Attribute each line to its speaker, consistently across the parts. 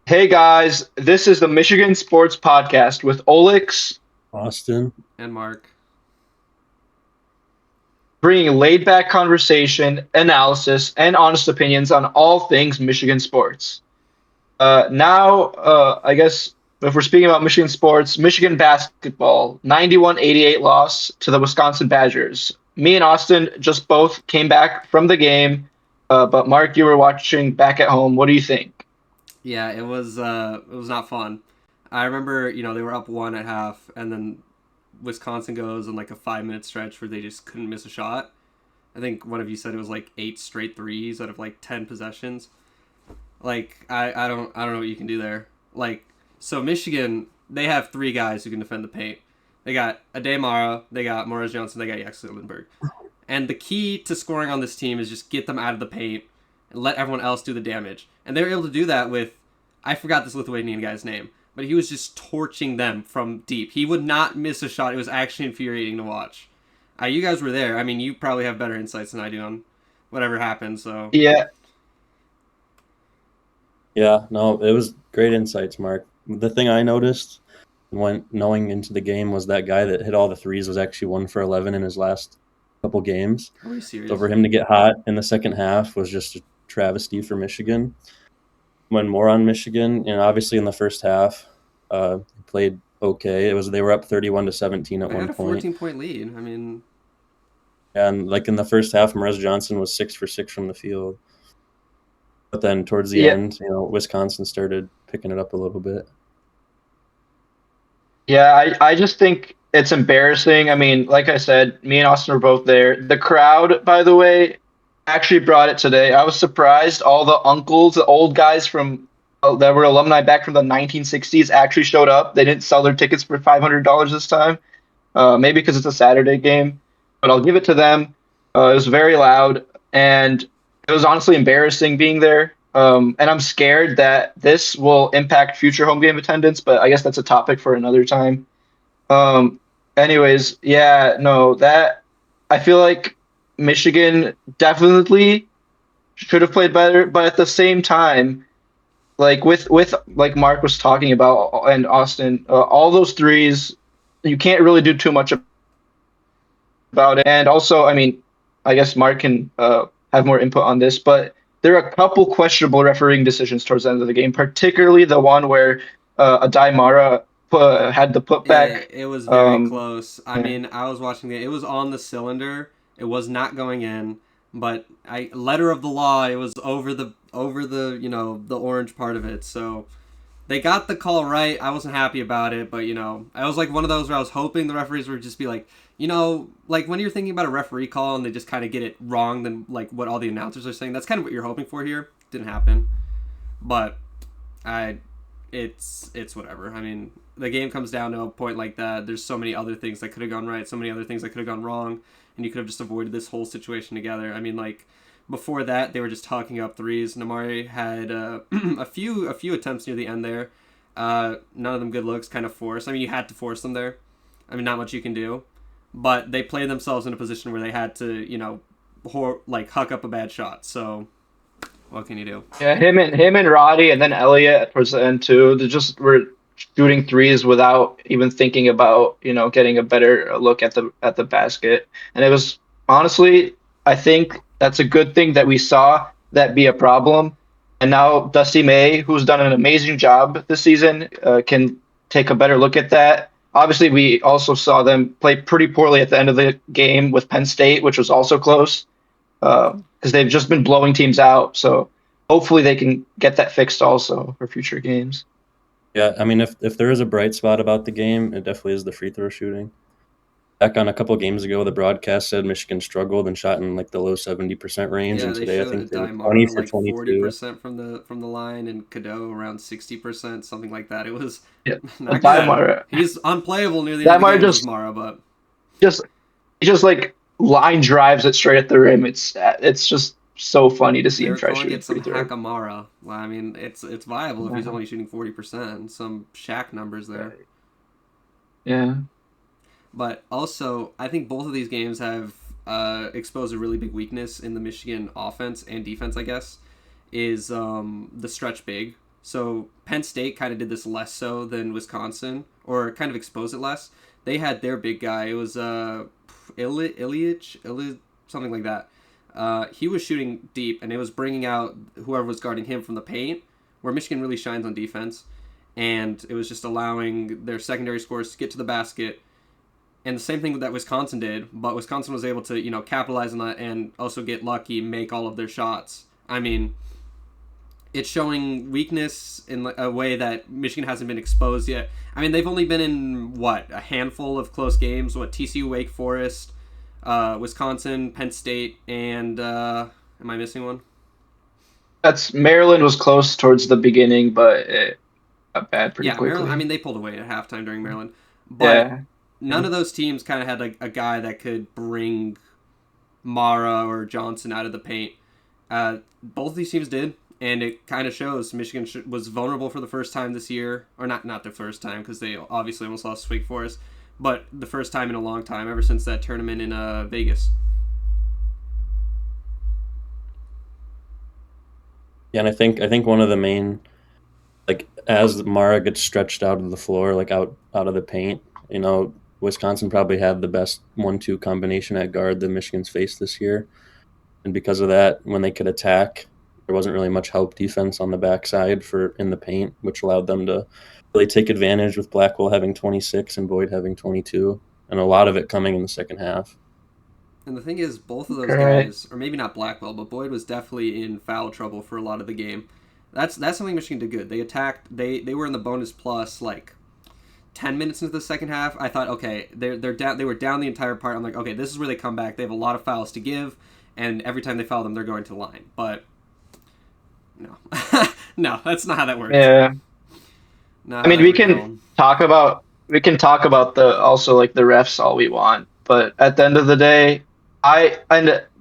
Speaker 1: Hey guys, this is the Michigan Sports Podcast with Olix,
Speaker 2: Austin.
Speaker 3: And Mark.
Speaker 1: bringing laid back conversation, analysis, and honest opinions on all things Michigan sports. I guess if we're speaking about Michigan sports, Michigan basketball, 91-88 loss to the Wisconsin Badgers. Me and Austin just both came back from the game, but Mark, you were watching back at home. What do you think?
Speaker 3: Yeah, it was not fun. I remember, they were up one at half, and then Wisconsin goes on like a 5 minute stretch where they just couldn't miss a shot. I think one of you said it was like eight straight threes out of like 10 possessions. Like I don't know what you can do there. Like so Michigan, they have three guys who can defend the paint. They got Ademara, they got Morris Johnson, they got Yaxenberg. And the key to scoring on this team is just get them out of the paint and let everyone else do the damage. And they were able to do that with, I forgot this Lithuanian guy's name, but he was just torching them from deep. He would not miss a shot. It was actually infuriating to watch. You guys were there. I mean, you probably have better insights than I do on whatever happened. So
Speaker 1: Yeah,
Speaker 2: Yeah, no, it was great insights, Mark. The thing I noticed when knowing into the game was that guy that hit all the threes was actually 1 for 11 in his last couple games.
Speaker 3: are you
Speaker 2: So
Speaker 3: serious?
Speaker 2: for him to get hot in the second half was just a travesty for Michigan. When more on Michigan, and obviously in the first half, he played okay. They were up 31-17 at
Speaker 3: They had
Speaker 2: one
Speaker 3: a
Speaker 2: point,
Speaker 3: 14-point lead. I mean,
Speaker 2: and like in the first half, Morez Johnson was 6 for 6 from the field. But then towards the
Speaker 1: yeah,
Speaker 2: end, Wisconsin started picking it up a little bit.
Speaker 1: Yeah, I just think it's embarrassing. I mean, like I said, me and Austin were both there. The crowd, by the way, actually brought it today. I was surprised. All the uncles, the old guys from that were alumni back from the 1960s actually showed up. They didn't sell their tickets for $500 this time. Maybe because it's a Saturday game, but I'll give it to them. It was very loud, and it was honestly embarrassing being there. And I'm scared that this will impact future home game attendance, but I guess that's a topic for another time. Um, anyways, yeah, no, that I feel like Michigan definitely should have played better, but at the same time, like with like Mark was talking about and Austin, all those threes, you can't really do too much about it. And also, I mean, I guess Mark can have more input on this, but there are a couple questionable refereeing decisions towards the end of the game, particularly the one where Adai Mara had the putback.
Speaker 3: it was very
Speaker 1: Um,
Speaker 3: close. I mean, I was watching it. It was on the cylinder. It was not going in, but letter of the law. It was over the the orange part of it. So they got the call right. I wasn't happy about it, but I was like one of those where I was hoping the referees would just be like, like when you're thinking about a referee call and they just kind of get it wrong than like what all the announcers are saying. That's kind of what you're hoping for here. Didn't happen, but I, it's whatever. I mean, the game comes down to a point like that. There's so many other things that could have gone right, so many other things that could have gone wrong, and you could have just avoided this whole situation together. I mean, like before that, they were just talking up threes. Namari had a few attempts near the end there. None of them good looks, kind of forced. I mean, you had to force them there. I mean, not much you can do, but they played themselves in a position where they had to, like huck up a bad shot. So what can you do?
Speaker 1: yeah, him and Roddy, and then Elliott towards the end too. They just were shooting threes without even thinking about getting a better look at the basket. And it was honestly, I think that's a good thing that we saw that be a problem. And now Dusty May, who's done an amazing job this season, can take a better look at that. Obviously, we also saw them play pretty poorly at the end of the game with Penn State, which was also close because they've just been blowing teams out. So hopefully they can get that fixed also for future games.
Speaker 2: Yeah, I mean, if there is a bright spot about the game, it definitely is the free throw shooting. Back on a couple of games ago, the broadcast said Michigan struggled and shot in like the low 70% range,
Speaker 3: Yeah,
Speaker 2: and
Speaker 3: they
Speaker 2: today I
Speaker 3: showed a
Speaker 2: think they were 20
Speaker 3: Daimara
Speaker 2: for
Speaker 3: like
Speaker 2: 22.
Speaker 3: 40% from the line and Cadeau around 60%, something like that. It was
Speaker 1: Yeah,
Speaker 3: not
Speaker 1: that
Speaker 3: good.
Speaker 1: might
Speaker 3: He's unplayable near the end of
Speaker 1: that
Speaker 3: the
Speaker 1: might
Speaker 3: games as
Speaker 1: just
Speaker 3: Mara, but
Speaker 1: just he just like line drives it straight at the rim. It's just so funny to see
Speaker 3: they
Speaker 1: him
Speaker 3: were
Speaker 1: try
Speaker 3: calling
Speaker 1: shooting
Speaker 3: it some
Speaker 1: free throw.
Speaker 3: Hakamara. Well, I mean, it's viable if he's
Speaker 1: Yeah,
Speaker 3: only shooting 40%. Some Shaq numbers there.
Speaker 1: yeah,
Speaker 3: But also, I think both of these games have exposed a really big weakness in the Michigan offense and defense, I guess, is the stretch big. So Penn State kind of did this less so than Wisconsin, or kind of exposed it less. They had their big guy. It was Ilyich, something like that. He was shooting deep, and it was bringing out whoever was guarding him from the paint, where Michigan really shines on defense. And it was just allowing their secondary scores to get to the basket. And the same thing that Wisconsin did, but Wisconsin was able to, capitalize on that and also get lucky, make all of their shots. I mean, it's showing weakness in a way that Michigan hasn't been exposed yet. I mean, they've only been in, a handful of close games. TCU, Wake Forest, Wisconsin, Penn State, and am I missing one?
Speaker 1: That's Maryland was close towards the beginning, but it got bad pretty quickly.
Speaker 3: Maryland, I mean, they pulled away at halftime during Maryland. But none of those teams kind of had a guy that could bring Mara or Johnson out of the paint. Both of these teams did, and it kind of shows. Michigan was vulnerable for the first time this year, or not the first time, because they obviously almost lost to Wake Forest, but the first time in a long time, ever since that tournament in Vegas.
Speaker 2: Yeah, and I think one of the main, as Mara gets stretched out of the floor, out of the paint, Wisconsin probably had the best 1-2 combination at guard that Michigan's faced this year. And because of that, when they could attack, there wasn't really much help defense on the backside in the paint, which allowed them to really take advantage, with Blackwell having 26 and Boyd having 22, and a lot of it coming in the second half.
Speaker 3: And the thing is, both of those guys, or maybe not Blackwell, but Boyd was definitely in foul trouble for a lot of the game. That's something Michigan did good. They attacked. They were in the bonus plus 10 minutes into the second half. I thought, okay, they're down. They were down the entire part. I'm like, okay, this is where they come back. They have a lot of fouls to give, and every time they foul them, they're going to the line. But no, no, that's not how that works.
Speaker 1: Yeah. I mean, we can talk about the the refs all we want, but at the end of the day,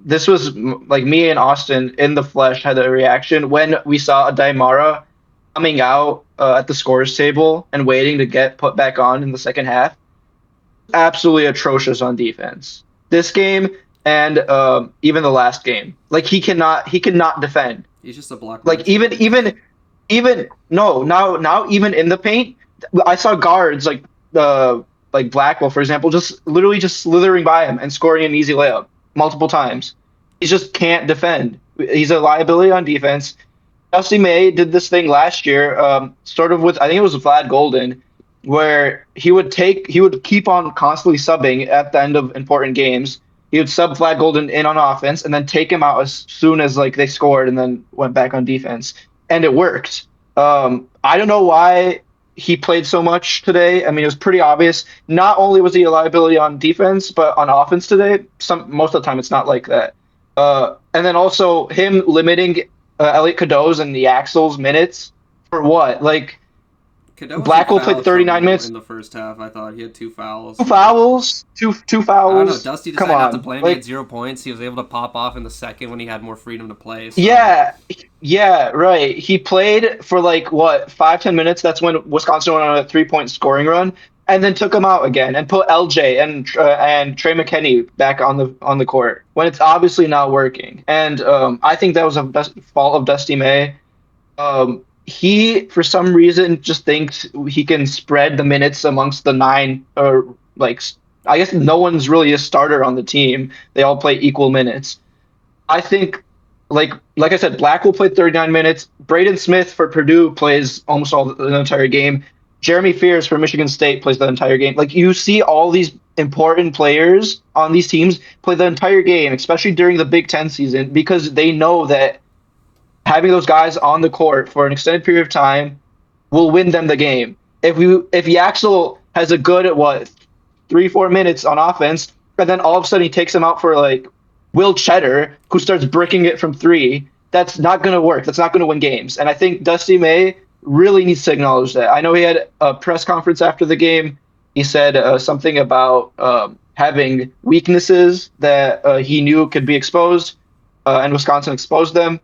Speaker 1: this was me and Austin in the flesh had a reaction when we saw a Daimara coming out at the scores table and waiting to get put back on in the second half. Absolutely atrocious on defense. This game and even the last game, he cannot defend.
Speaker 3: He's just a block.
Speaker 1: Even in the paint, I saw guards like Blackwell, for example, just slithering by him and scoring an easy layup multiple times. He just can't defend. He's a liability on defense. Dusty May did this thing last year, sort of with, I think it was Vlad Golden, where he would keep on constantly subbing at the end of important games. He would sub Vlad Golden in on offense and then take him out as soon as they scored and then went back on defense. And it worked. I don't know why he played so much today. I mean, it was pretty obvious. Not only was he a liability on defense, but on offense today, most of the time it's not like that. And then also him limiting Elliot Cadeau's and the Axel's minutes for what? Blackwell played 39 minutes
Speaker 3: in the first half. I thought he had 2 fouls.
Speaker 1: Two fouls. Two fouls.
Speaker 3: I don't know. Dusty decided not to play him. He had 0 points. He was able to pop off in the second when he had more freedom to play. So.
Speaker 1: Yeah, right. He played for 5-10 minutes. That's when Wisconsin went on a 3-point scoring run, and then took him out again and put LJ and Trey McKinney back on the court when it's obviously not working. And I think that was a fault of Dusty May. He, for some reason, just thinks he can spread the minutes amongst the 9, or I guess no one's really a starter on the team. They all play equal minutes. I think, like I said, Blackwell played 39 minutes. Braden Smith for Purdue plays almost all the entire game. Jeremy Fears for Michigan State plays the entire game. You see all these important players on these teams play the entire game, especially during the Big Ten season, because they know that having those guys on the court for an extended period of time will win them the game. If Yaxel has a good 3-4 minutes on offense, and then all of a sudden he takes him out for Will Cheddar, who starts bricking it from 3, that's not going to work. That's not going to win games. And I think Dusty May really needs to acknowledge that. I know he had a press conference after the game. He said something about having weaknesses that he knew could be exposed, and Wisconsin exposed them.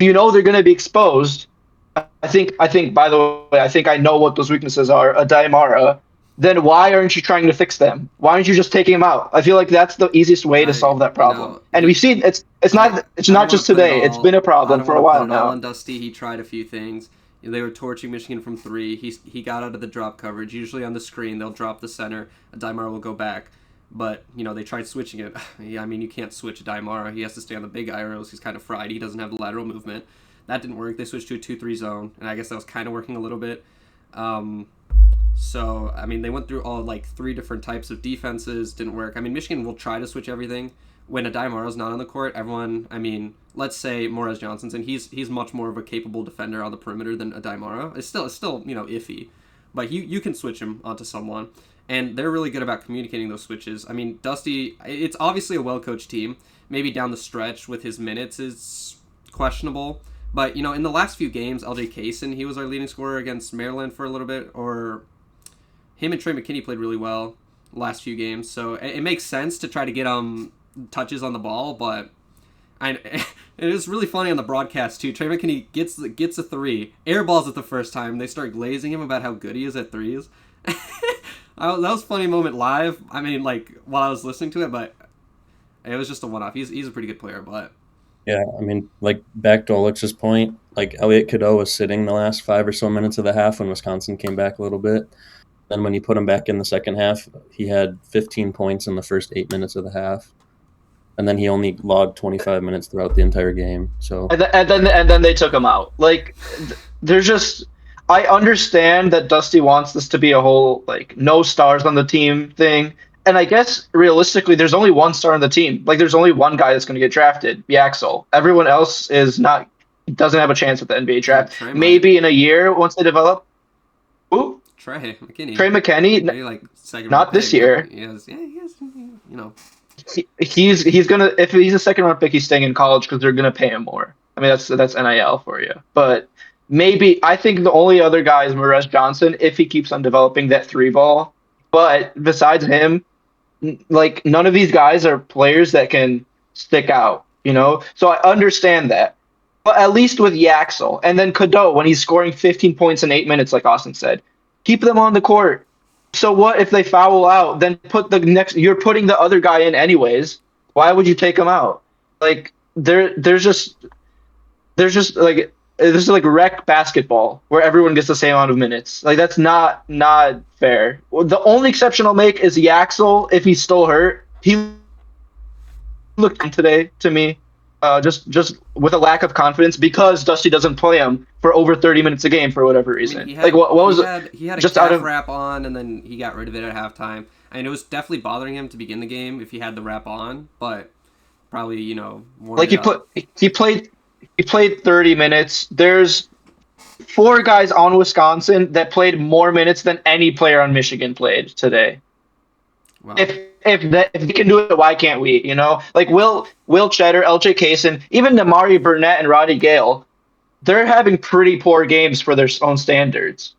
Speaker 1: They're going to be exposed. I think. By the way, I think I know what those weaknesses are. A Daimara. Then why aren't you trying to fix them? Why aren't you just taking him out? I feel like that's the easiest way to solve that problem. And we've seen it's not just today. It's been a problem for a while now.
Speaker 3: On Dusty, he tried a few things. They were torching Michigan from 3. He got out of the drop coverage. Usually on the screen, they'll drop the center. Daimara will go back. But, they tried switching it. Yeah, I mean, you can't switch Daimara. He has to stay on the big guy or else he's kind of fried. He doesn't have the lateral movement. That didn't work. They switched to a 2-3 zone, and I guess that was kind of working a little bit. So, I mean, they went through all, 3 different types of defenses. Didn't work. I mean, Michigan will try to switch everything. When a Daimara's not on the court, everyone, I mean, let's say Morez Johnson's, and he's much more of a capable defender on the perimeter than a Daimara. It's still iffy. But you can switch him onto someone. And they're really good about communicating those switches. I mean, Dusty, it's obviously a well-coached team. Maybe down the stretch with his minutes is questionable. But, in the last few games, LJ Kaysen, he was our leading scorer against Maryland for a little bit. Or him and Trey McKinney played really well last few games. So it makes sense to try to get touches on the ball. But it was really funny on the broadcast, too. Trey McKinney gets a 3. Airballs it the first time. They start glazing him about how good he is at threes. That was a funny moment live. I mean, while I was listening to it, but it was just a one-off. He's a pretty good player, but...
Speaker 2: Yeah, I mean, back to Alex's point, Elliot Cadeau was sitting the last 5 or so minutes of the half when Wisconsin came back a little bit. Then when you put him back in the second half, he had 15 points in the first 8 minutes of the half. And then he only logged 25 minutes throughout the entire game. So
Speaker 1: And then they took him out. There's just... I understand that Dusty wants this to be a whole, no stars on the team thing. And I guess, realistically, there's only one star on the team. There's only one guy that's going to get drafted, Yaxel. Everyone else doesn't have a chance at the NBA draft. Maybe in a year, once they develop. Ooh.
Speaker 3: Trey McKinney.
Speaker 1: Maybe,
Speaker 3: second
Speaker 1: not this year.
Speaker 3: He has,
Speaker 1: He's gonna, if he's a second round pick, he's staying in college because they're gonna pay him more. I mean, that's NIL for you. But maybe, I think the only other guy is Morez Johnson if he keeps on developing that 3 ball. But besides him, none of these guys are players that can stick out, So I understand that. But at least with Yaxel and then Cadeau, when he's scoring 15 points in 8 minutes, like Austin said, keep them on the court. So what if they foul out? Then you're putting the other guy in anyways. Why would you take him out? There's just this is rec basketball where everyone gets the same amount of minutes. That's not fair. The only exception I'll make is Yaxel if he's still hurt. He looked today to me, just with a lack of confidence because Dusty doesn't play him for over 30 minutes a game for whatever reason.
Speaker 3: I mean,
Speaker 1: what was
Speaker 3: it? He had a calf wrap on and then he got rid of it at halftime. I mean, it was definitely bothering him to begin the game if he had the wrap on, but probably
Speaker 1: he played 30 minutes. There's 4 guys on Wisconsin that played more minutes than any player on Michigan played today.
Speaker 3: Wow.
Speaker 1: If they can do it, why can't we? Will Cheddar, LJ Kaysen, even Namari Burnett and Roddy Gale, they're having pretty poor games for their own standards.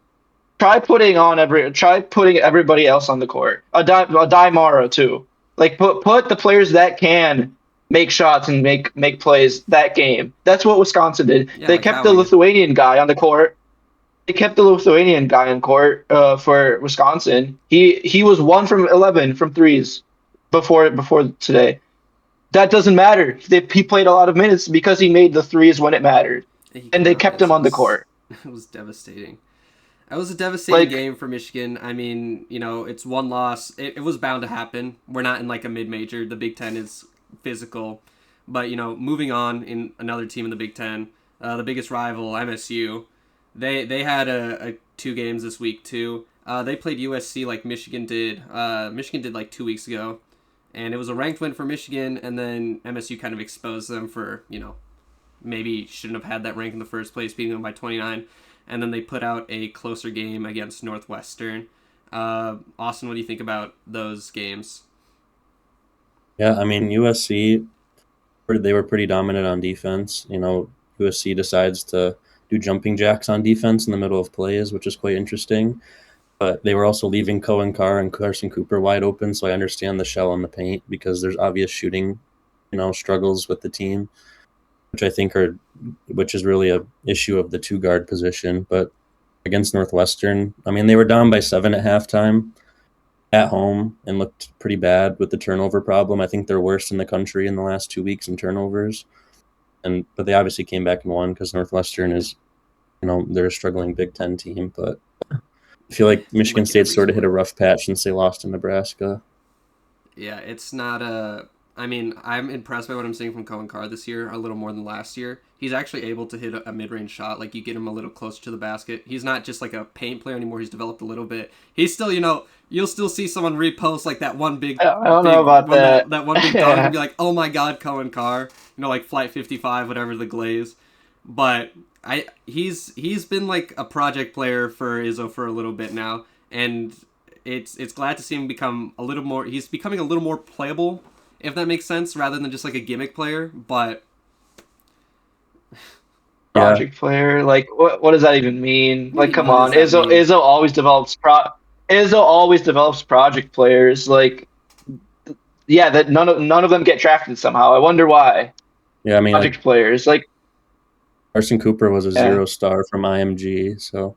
Speaker 1: Try putting everybody else on the court. A Daimara too. Put the players that can make shots and make plays that game. That's what Wisconsin did.
Speaker 3: Yeah,
Speaker 1: they kept the Lithuanian guy on the court. For Wisconsin. He was 1 from 11 from threes before today. That doesn't matter. He played a lot of minutes because he made the threes when it mattered, and they kept him on the court.
Speaker 3: It was devastating. It was a devastating game for Michigan. I mean, it's one loss. It was bound to happen. We're not in a mid-major. The Big Ten is physical. But, moving on in another team in the Big Ten, the biggest rival, MSU, they had a 2 games this week, too. They played USC like Michigan did. Michigan did 2 weeks ago. And it was a ranked win for Michigan, and then MSU kind of exposed them for, maybe shouldn't have had that rank in the first place, beating them by 29. And then they put out a closer game against Northwestern. Austin, what do you think about those games?
Speaker 2: Yeah, I mean, USC, they were pretty dominant on defense. USC decides to do jumping jacks on defense in the middle of plays, which is quite interesting. But they were also leaving Cohen Carr and Carson Cooper wide open, so I understand the shell in the paint because there's obvious shooting, struggles with the team, which is really a issue of the 2-guard position. But against Northwestern, I mean, they were down by 7 at halftime at home and looked pretty bad with the turnover problem. I think they're worst in the country in the last 2 weeks in turnovers. But they obviously came back and won because Northwestern is they're a struggling Big Ten team, but I feel like
Speaker 3: Like
Speaker 2: Michigan
Speaker 3: in
Speaker 2: State
Speaker 3: every
Speaker 2: sort of hit a
Speaker 3: sport.
Speaker 2: rough patch since they lost to Nebraska.
Speaker 3: Yeah, it's not a. I mean, I'm impressed by what I'm seeing from Cohen Carr this year, a little more than last year. He's actually able to hit a mid-range shot, like you get him a little closer to the basket. He's not just like a paint player anymore. He's developed a little bit. He's still, you'll still see someone repost like that one
Speaker 1: I don't know about
Speaker 3: one
Speaker 1: that.
Speaker 3: that one big dunk and
Speaker 1: Yeah.
Speaker 3: be like, oh my god, Cohen Carr, like Flight 55, whatever the glaze. But he's been like a project player for Izzo for a little bit now, and it's glad to see him become a little more. He's becoming a little more playable, if that makes sense, rather than just like a gimmick player. But
Speaker 2: Yeah,
Speaker 1: Project player, like what does that even mean? Like, come
Speaker 3: what does
Speaker 1: on,
Speaker 3: that mean?
Speaker 1: Izzo always develops project players. Like, yeah, that none of them get drafted somehow. I wonder why.
Speaker 2: yeah. I mean, like
Speaker 1: Project players, like,
Speaker 2: Carson Cooper was a
Speaker 1: yeah,
Speaker 2: 0-star from IMG, so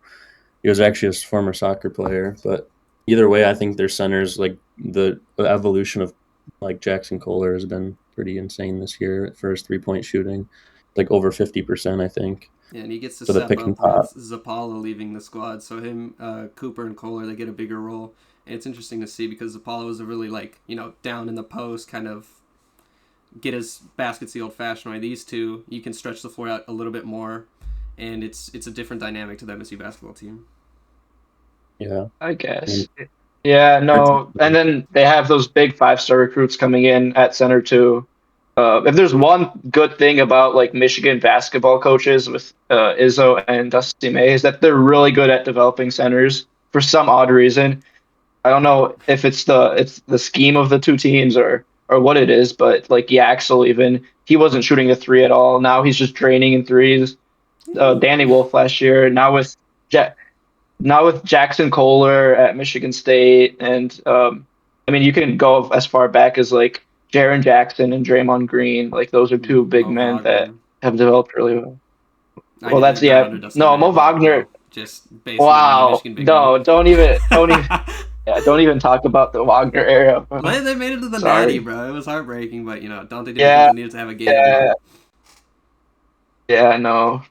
Speaker 2: he was actually a former soccer player. But either way, I think their centers, like the evolution of like Jackson Kohler has been pretty insane this year for his 3-point shooting, like over 50%, I think,
Speaker 3: Yeah, and he gets to
Speaker 2: for the
Speaker 3: step
Speaker 2: pick and
Speaker 3: up
Speaker 2: pop.
Speaker 3: with Zapala leaving the squad. So him, Cooper, and Kohler, they get a bigger role. And it's interesting to see because Zapala was a really like down in the post kind of get his baskets the old-fashioned way. These two, you can stretch the floor out a little bit more, and it's a different dynamic to the MSU basketball team.
Speaker 2: Yeah,
Speaker 1: I
Speaker 2: I mean,
Speaker 1: guess. Yeah, no, and then they have those big 5-star recruits coming in at center too. If there's one good thing about like Michigan basketball coaches with Izzo and Dusty May is that they're really good at developing centers for some odd reason. I don't know if it's the scheme of the two teams or what it is, but like Yaxel even he wasn't shooting a three at all. Now he's just draining in threes. Danny Wolf last year. Ja- Now with Jackson Kohler at Michigan State, and I mean you can go as far back as like Jaren Jackson and Draymond Green. Like those are two big
Speaker 3: Mo
Speaker 1: men that
Speaker 3: Wagner.
Speaker 1: have developed really well.
Speaker 3: I
Speaker 1: Well,
Speaker 3: did
Speaker 1: that's
Speaker 3: not
Speaker 1: yeah.
Speaker 3: under Dusty
Speaker 1: No,
Speaker 3: May
Speaker 1: Mo
Speaker 3: at all,
Speaker 1: Wagner.
Speaker 3: though. Just basing it on the
Speaker 1: Wow.
Speaker 3: Michigan big men.
Speaker 1: No, don't even. Yeah, don't even talk about the Wagner era.
Speaker 3: They made it to the Natty,
Speaker 1: Sorry.
Speaker 3: bro. It was heartbreaking, but Dante
Speaker 1: Yeah,
Speaker 3: DiVincenzo needed to have a game,
Speaker 1: yeah,
Speaker 3: but
Speaker 1: yeah. No,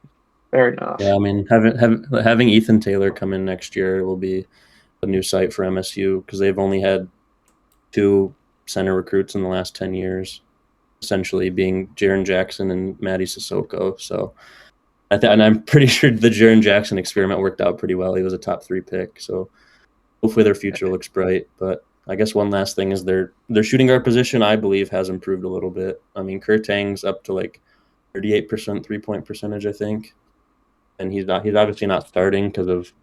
Speaker 1: fair enough.
Speaker 2: yeah. I mean, having Ethan Taylor come in next year will be a new sight for MSU because they've only had two center recruits in the last 10 years, essentially being Jaren Jackson and Matty Sissoko. So and I'm pretty sure the Jaren Jackson experiment worked out pretty well. He was a top 3 pick. So hopefully their future looks bright. But I guess one last thing is their shooting guard position, I believe, has improved a little bit. I mean, Kurtang's up to like 38% 3-point percentage, I think. And he's obviously not starting because of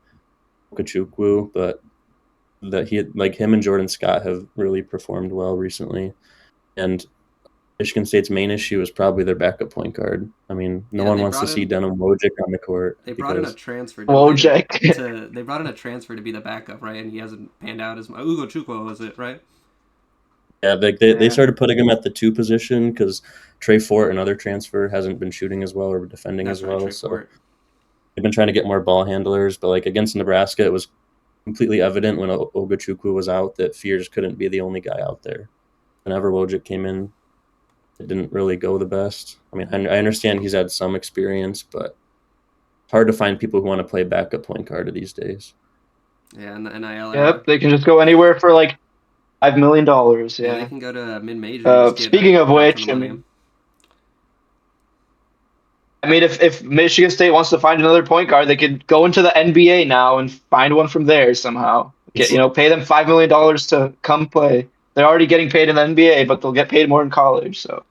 Speaker 2: Okachukwu, but that he like him and Jordan Scott have really performed well recently. And Michigan State's main issue is probably their backup point guard. I mean, no
Speaker 3: yeah,
Speaker 2: one wants to see Denim Wojcik on the court
Speaker 3: they brought in a
Speaker 2: because
Speaker 3: transfer, didn't they?
Speaker 1: Wojak.
Speaker 3: They brought in a transfer to be the backup, right? And he hasn't panned out as much. Ugo Chukwu was it, right?
Speaker 2: yeah, they
Speaker 1: Yeah.
Speaker 2: started putting him at the 2 position because Trey Fort, another transfer, hasn't been shooting as well or defending
Speaker 3: That's
Speaker 2: as
Speaker 3: right,
Speaker 2: well.
Speaker 3: Trey
Speaker 2: So
Speaker 3: Fort.
Speaker 2: they've been trying to get more ball handlers, but like against Nebraska, it was completely evident when Ogachukwu was out that Fears couldn't be the only guy out there. Whenever Wojcik came in, it didn't really go the best. I mean, I understand he's had some experience, but it's hard to find people who want to play backup point guard these days.
Speaker 3: Yeah, in the NIL era.
Speaker 1: Yep. They can just go anywhere for like $5 million.
Speaker 3: Yeah, they
Speaker 1: Yeah.
Speaker 3: can go to mid major and just get a
Speaker 1: Speaking of
Speaker 3: crap ton of
Speaker 1: which, I
Speaker 3: money.
Speaker 1: mean, if Michigan State wants to find another point guard, they could go into the NBA now and find one from there somehow.
Speaker 2: It's
Speaker 1: Pay them $5 million to come play. They're already getting paid in the NBA, but they'll get paid more in college. So,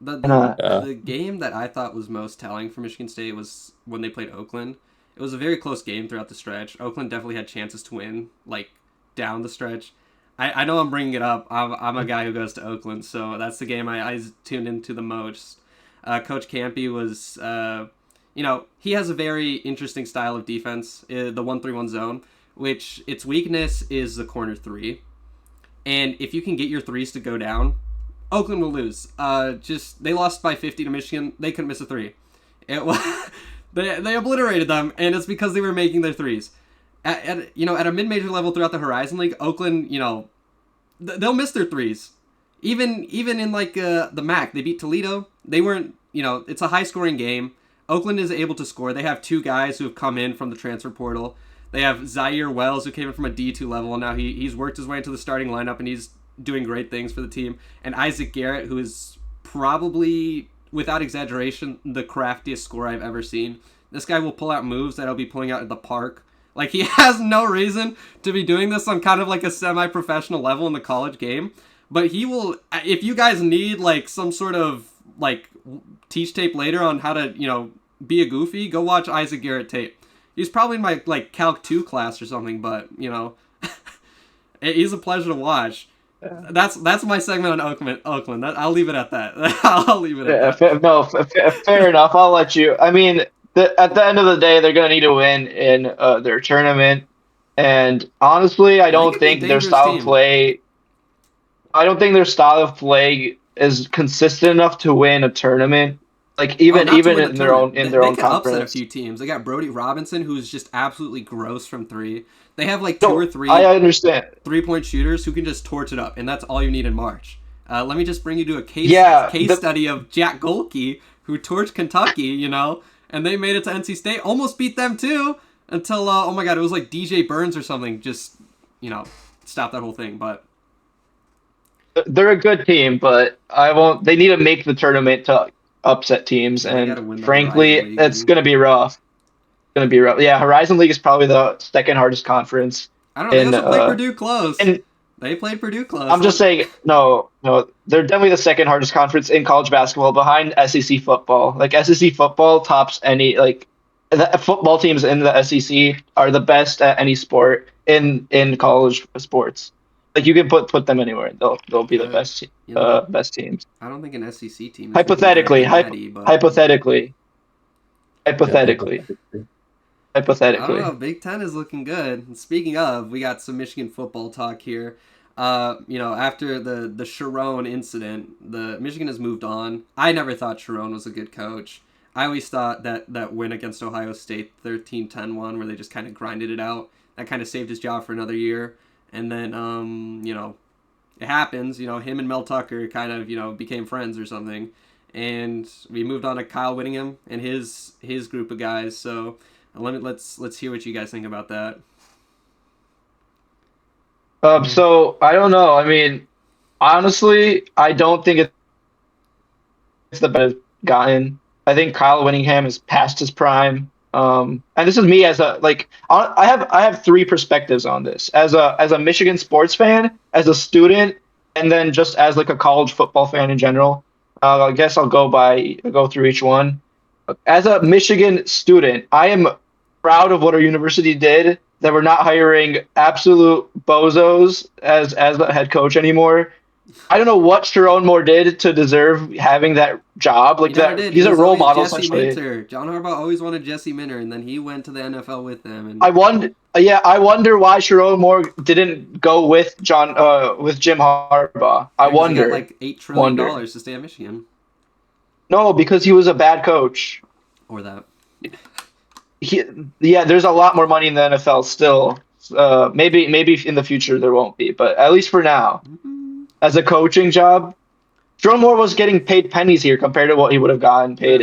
Speaker 3: The
Speaker 1: why
Speaker 3: the
Speaker 1: not?
Speaker 3: the game that I thought was most telling for Michigan State was when they played Oakland. It was a very close game throughout the stretch. Oakland definitely had chances to win, like down the stretch. I know I'm bringing it up. I'm a guy who goes to Oakland, so that's the game I tuned into the most. Coach Campy was, he has a very interesting style of defense, the 1-3-1 zone, which its weakness is the corner three. And if you can get your threes to go down, Oakland will lose. They lost by 50 to Michigan. They couldn't miss a three. It was they obliterated them, and it's because they were making their threes. At a mid-major level throughout the Horizon League, Oakland, they'll miss their threes. Even in like the MAC, they beat Toledo. They weren't, it's a high-scoring game. Oakland is able to score. They have two guys who have come in from the transfer portal. They have Zaire Wells, who came in from a D2 level, and now he's worked his way into the starting lineup, and he's doing great things for the team. And Isaac Garrett, who is probably, without exaggeration, the craftiest scorer I've ever seen. This guy will pull out moves that he'll be pulling out at the park. Like, he has no reason to be doing this on kind of like a semi-professional level in the college game. But he will, if you guys need like some sort of like teach tape later on how to, be a goofy, go watch Isaac Garrett tape. He's probably in my like Calc 2 class or something, but he's a pleasure to watch. That's my segment on Oakland. I'll leave it at that. I'll leave it at that.
Speaker 1: Fair enough. I'll let you. I mean, at the end of the day, they're going to need to win in their tournament. And honestly, I don't think their style of play. I don't think their style of play is consistent enough to win a tournament. Like even in their own conference.
Speaker 3: They can upset a few teams. They got Brody Robinson, who's just absolutely gross from three. They have like two or three.
Speaker 1: I understand
Speaker 3: 3-point shooters who can just torch it up, and that's all you need in March. Let me just bring you to a case study of Jack Golke, who torched Kentucky, and they made it to NC State, almost beat them too, until oh my god, it was like DJ Burns or something, just stop that whole thing. But
Speaker 1: they're a good team, but I won't. They need to make the tournament to upset teams, and frankly, it's going to be rough. Yeah, Horizon League is probably the second hardest conference.
Speaker 3: I don't know. They also played Purdue close. They played Purdue close.
Speaker 1: I'm just saying, no, they're definitely the second hardest conference in college basketball, behind SEC football. Like SEC football tops any the football teams in the SEC are the best at any sport in college sports. Like you can put them anywhere, they'll be the best best teams.
Speaker 3: I don't think an SEC team.
Speaker 1: Hypothetically. I don't
Speaker 3: know. Big Ten is looking good. And speaking of, we got some Michigan football talk here. After the Sharon incident, Michigan has moved on. I never thought Sharon was a good coach. I always thought that win against Ohio State, 13-10 one, where they just kind of grinded it out, that kind of saved his job for another year. And then, it happens. Him and Mel Tucker kind of, became friends or something. And we moved on to Kyle Whittingham and his group of guys. So let's hear what you guys think about that.
Speaker 1: So I don't know. I mean, honestly, I don't think it's the best gotten. I think Kyle Whittingham is past his prime. And this is me as I have three perspectives on this. As a Michigan sports fan, as a student, and then just as like a college football fan in general. I guess I'll go through each one. As a Michigan student, I am proud of what our university did, that we're not hiring absolute bozos as the head coach anymore. I don't know what Sharon Moore did to deserve having that job. He's a role model.
Speaker 3: Jesse Minter. John Harbaugh always wanted Jesse Minter, and then he went to the NFL with them. And
Speaker 1: I wonder why Sharon Moore didn't go with Jim Harbaugh. I wonder.
Speaker 3: He got like $8 trillion to stay at Michigan.
Speaker 1: No, because he was a bad coach.
Speaker 3: Or that.
Speaker 1: There's a lot more money in the NFL still. Maybe in the future there won't be, but at least for now. Mm-hmm. As a coaching job, Sharon Moore was getting paid pennies here compared to what he would have gotten paid.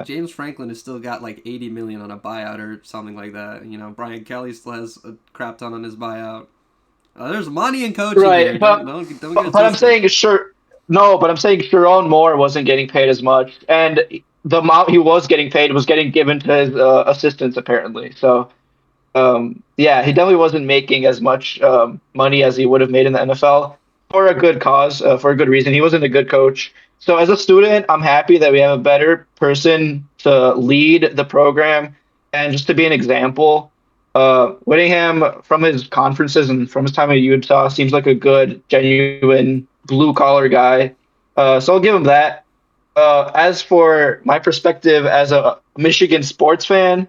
Speaker 3: James Franklin has still got like $80 million on a buyout or something like that. Brian Kelly still has a crap ton on his buyout. There's money in coaching,
Speaker 1: right?
Speaker 3: Here.
Speaker 1: But I'm saying but I'm saying Sharon Moore wasn't getting paid as much, and the amount he was getting paid was getting given to his assistants apparently. So, he definitely wasn't making as much money as he would have made in the NFL. For a good cause, for a good reason. He wasn't a good coach. So as a student, I'm happy that we have a better person to lead the program and just to be an example. Whittingham, from his conferences and from his time at Utah, seems like a good, genuine, blue-collar guy. So I'll give him that. As for my perspective as a Michigan sports fan,